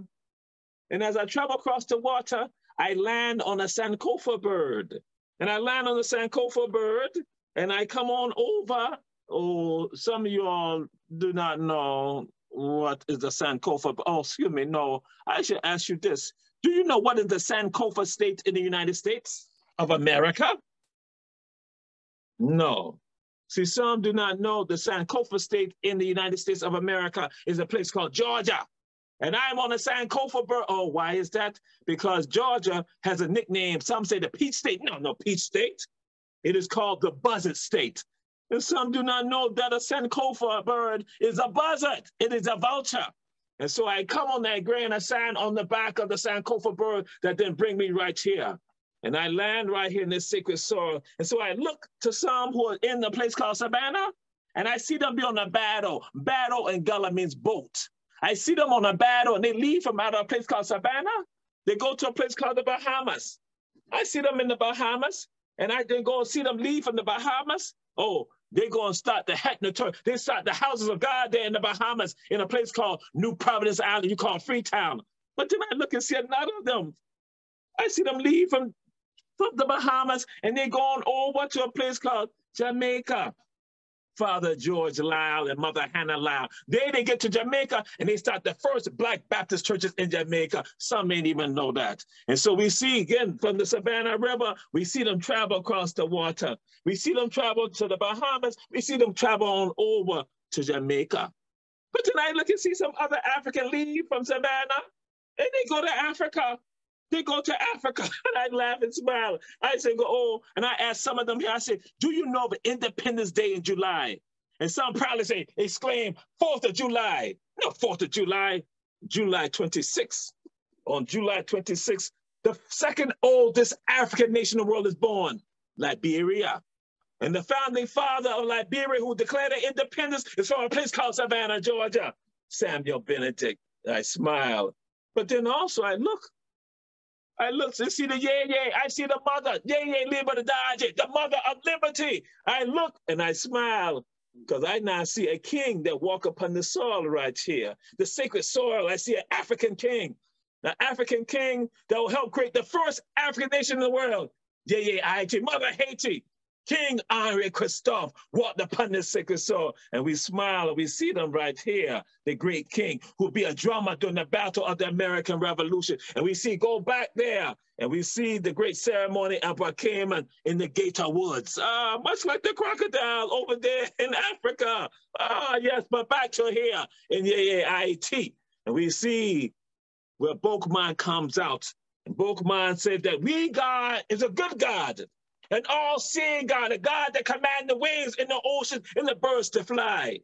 And as I travel across the water, I land on a Sankofa bird. And I land on the Sankofa bird and I come on over. Oh, some of you all do not know what is the Sankofa. Oh, excuse me, no. I should ask you this. Do you know what is the Sankofa state in the United States of America? No. See, some do not know the Sankofa state in the United States of America is a place called Georgia. And I'm on the Sankofa bird. Oh, why is that? Because Georgia has a nickname. Some say the Peach State. No, Peach State. It is called the Buzzard State. And some do not know that a Sankofa bird is a buzzard. It is a vulture. And so I come on that grain of sand on the back of the Sankofa bird that then bring me right here. And I land right here in this sacred soil. And so I look to some who are in the place called Savannah, and I see them be on a battle. Battle in Gullah means boat. I see them on a battle, and they leave from out of a place called Savannah. They go to a place called the Bahamas. I see them in the Bahamas, and I then go and see them leave from the Bahamas. Oh, they go and start the Hetna. They start the houses of God there in the Bahamas in a place called New Providence Island, you call Freetown. But then I look and see another of them. I see them leave from the Bahamas, and they're going over to a place called Jamaica. Father George Lyle and Mother Hannah Lyle. They get to Jamaica, and they start the first Black Baptist churches in Jamaica. Some ain't even know that. And so we see, again, from the Savannah River, we see them travel across the water. We see them travel to the Bahamas. We see them travel on over to Jamaica. But tonight, look and see some other African leave from Savannah, and they go to Africa. They go to Africa, and I laugh and smile. I say, and I ask some of them here, I say, do you know the Independence Day in July? And some proudly say, exclaim, 4th of July. No, 4th of July, July 26th. On July 26th, the second oldest African nation in the world is born, Liberia. And the founding father of Liberia who declared their independence is from a place called Savannah, Georgia, Samuel Benedict. I smile. But then also I look to see the Yeye. I see the mother, Yeye Libertador, the mother of liberty. I look and I smile because I now see a king that walk upon the soil right here. The sacred soil, I see an African king. An African king that will help create the first African nation in the world. Yeye Haiti, Mother Haiti. King Henri Christophe walked upon this sacred soil, and we smile and we see them right here, the great king who be a drummer during the battle of the American Revolution. And we see, go back there, and we see the great ceremony of Cayman in the Gator Woods, much like the crocodile over there in Africa. Yes, but back to here in Haiti. And we see where Boukman comes out. And Boukman said that we, God, is a good God. An all-seeing God, a God that commands the waves in the ocean and the birds to fly.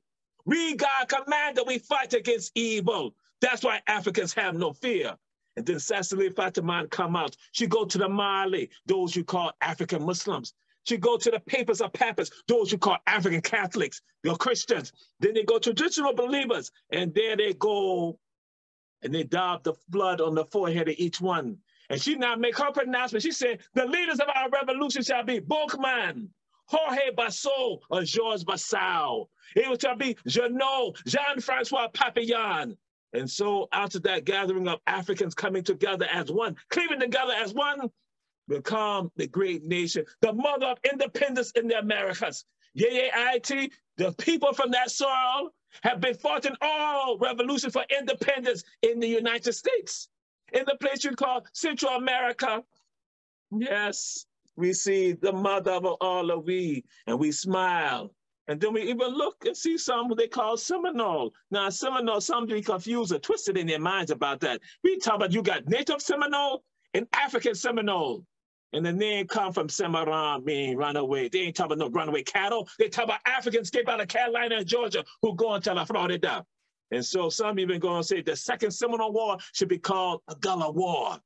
We, God, command that we fight against evil. That's why Africans have no fear. And then Cecily Fataman come out. She go to the Mali, those you call African Muslims. She go to the Papers of Papas, those you call African Catholics, the Christians. Then they go to traditional believers, and there they go, and they daub the blood on the forehead of each one. And she now make her pronouncement. She said, the leaders of our revolution shall be Boukman, Jorge Bassou, or Georges Bassau. It shall be Jeannot, Jean-Francois Papillon. And so out of that gathering of Africans coming together as one, cleaving together as one, become the great nation, the mother of independence in the Americas. Yeye Haiti, the people from that soil have been fighting all revolutions for independence in the United States. In the place you call Central America, yes, we see the mother of all of we, and we smile. And then we even look and see some they call Seminole. Now, Seminole, some be confused or twisted in their minds about that. We talk about you got native Seminole and African Seminole. And the name come from Cimarron, meaning runaway. They ain't talking about no runaway cattle. They talk about Africans escaped out of Carolina and Georgia who go into La Florida. And so some even go and say the Second Seminole War should be called a Gullah War.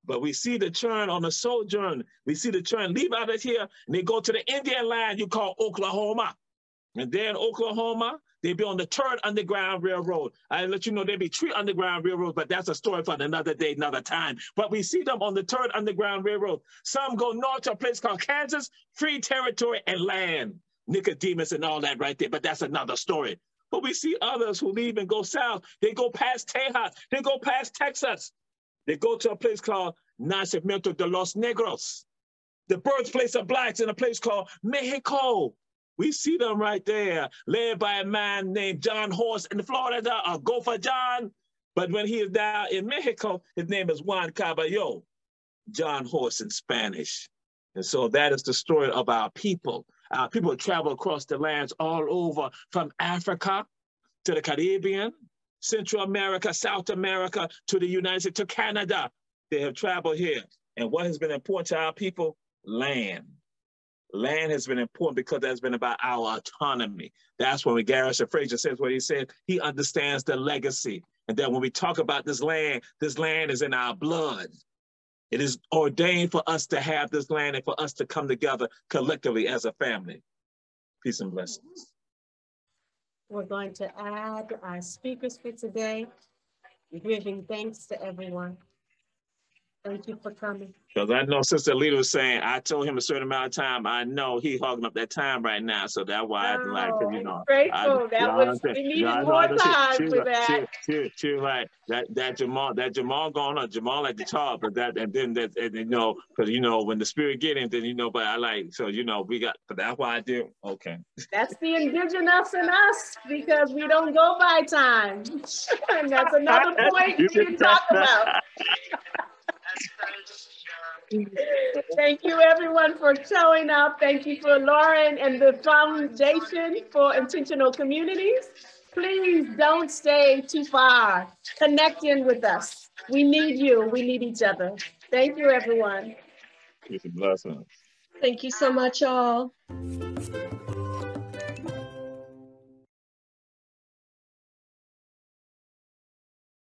But we see the churn on the sojourn. We see the churn leave out of here, and they go to the Indian land you call Oklahoma. And then Oklahoma, They be on the 3rd Underground Railroad. I let you know there be 3 Underground Railroads, but that's a story for another day, another time. But we see them on the 3rd Underground Railroad. Some go north to a place called Kansas, free territory and land. Nicodemus and all that right there, but that's another story. But we see others who leave and go south. They go past Tejas. They go past Texas. They go to a place called Nacimiento de los Negros, the birthplace of blacks, in a place called Mexico. We see them right there, led by a man named John Horse in Florida, or Gopher John. But when he is down in Mexico, his name is Juan Caballo, John Horse in Spanish. And so that is the story of our people. Our people travel across the lands all over, from Africa to the Caribbean, Central America, South America, to the United States, to Canada. They have traveled here. And what has been important to our people? Land. Land has been important because that's been about our autonomy. That's when Garrison Frazier says what he said. He understands the legacy. And that when we talk about this land is in our blood. It is ordained for us to have this land and for us to come together collectively as a family. Peace and blessings. We're going to add our speakers for today, giving thanks to everyone. Thank you for coming. Because I know Sister Lita was saying, I told him a certain amount of time. I know he hogging up that time right now, so that's why I like, you know. Grateful. We needed more time for that. She was like, that Jamal going on. Jamal at the top, but that, and then that, and, you know, because, you know, when the spirit get in, then, you know, but I like, so, you know, we got, but that's why I did. Okay. That's the indigenous in us, because we don't go by time. And that's another point we can talk about. Thank you everyone for showing up. Thank you for Lauren and the Foundation for Intentional Communities. Please don't stay too far. Connect in with us. We need you. We need each other. Thank you, everyone. Peace and blessings. Thank you so much, all.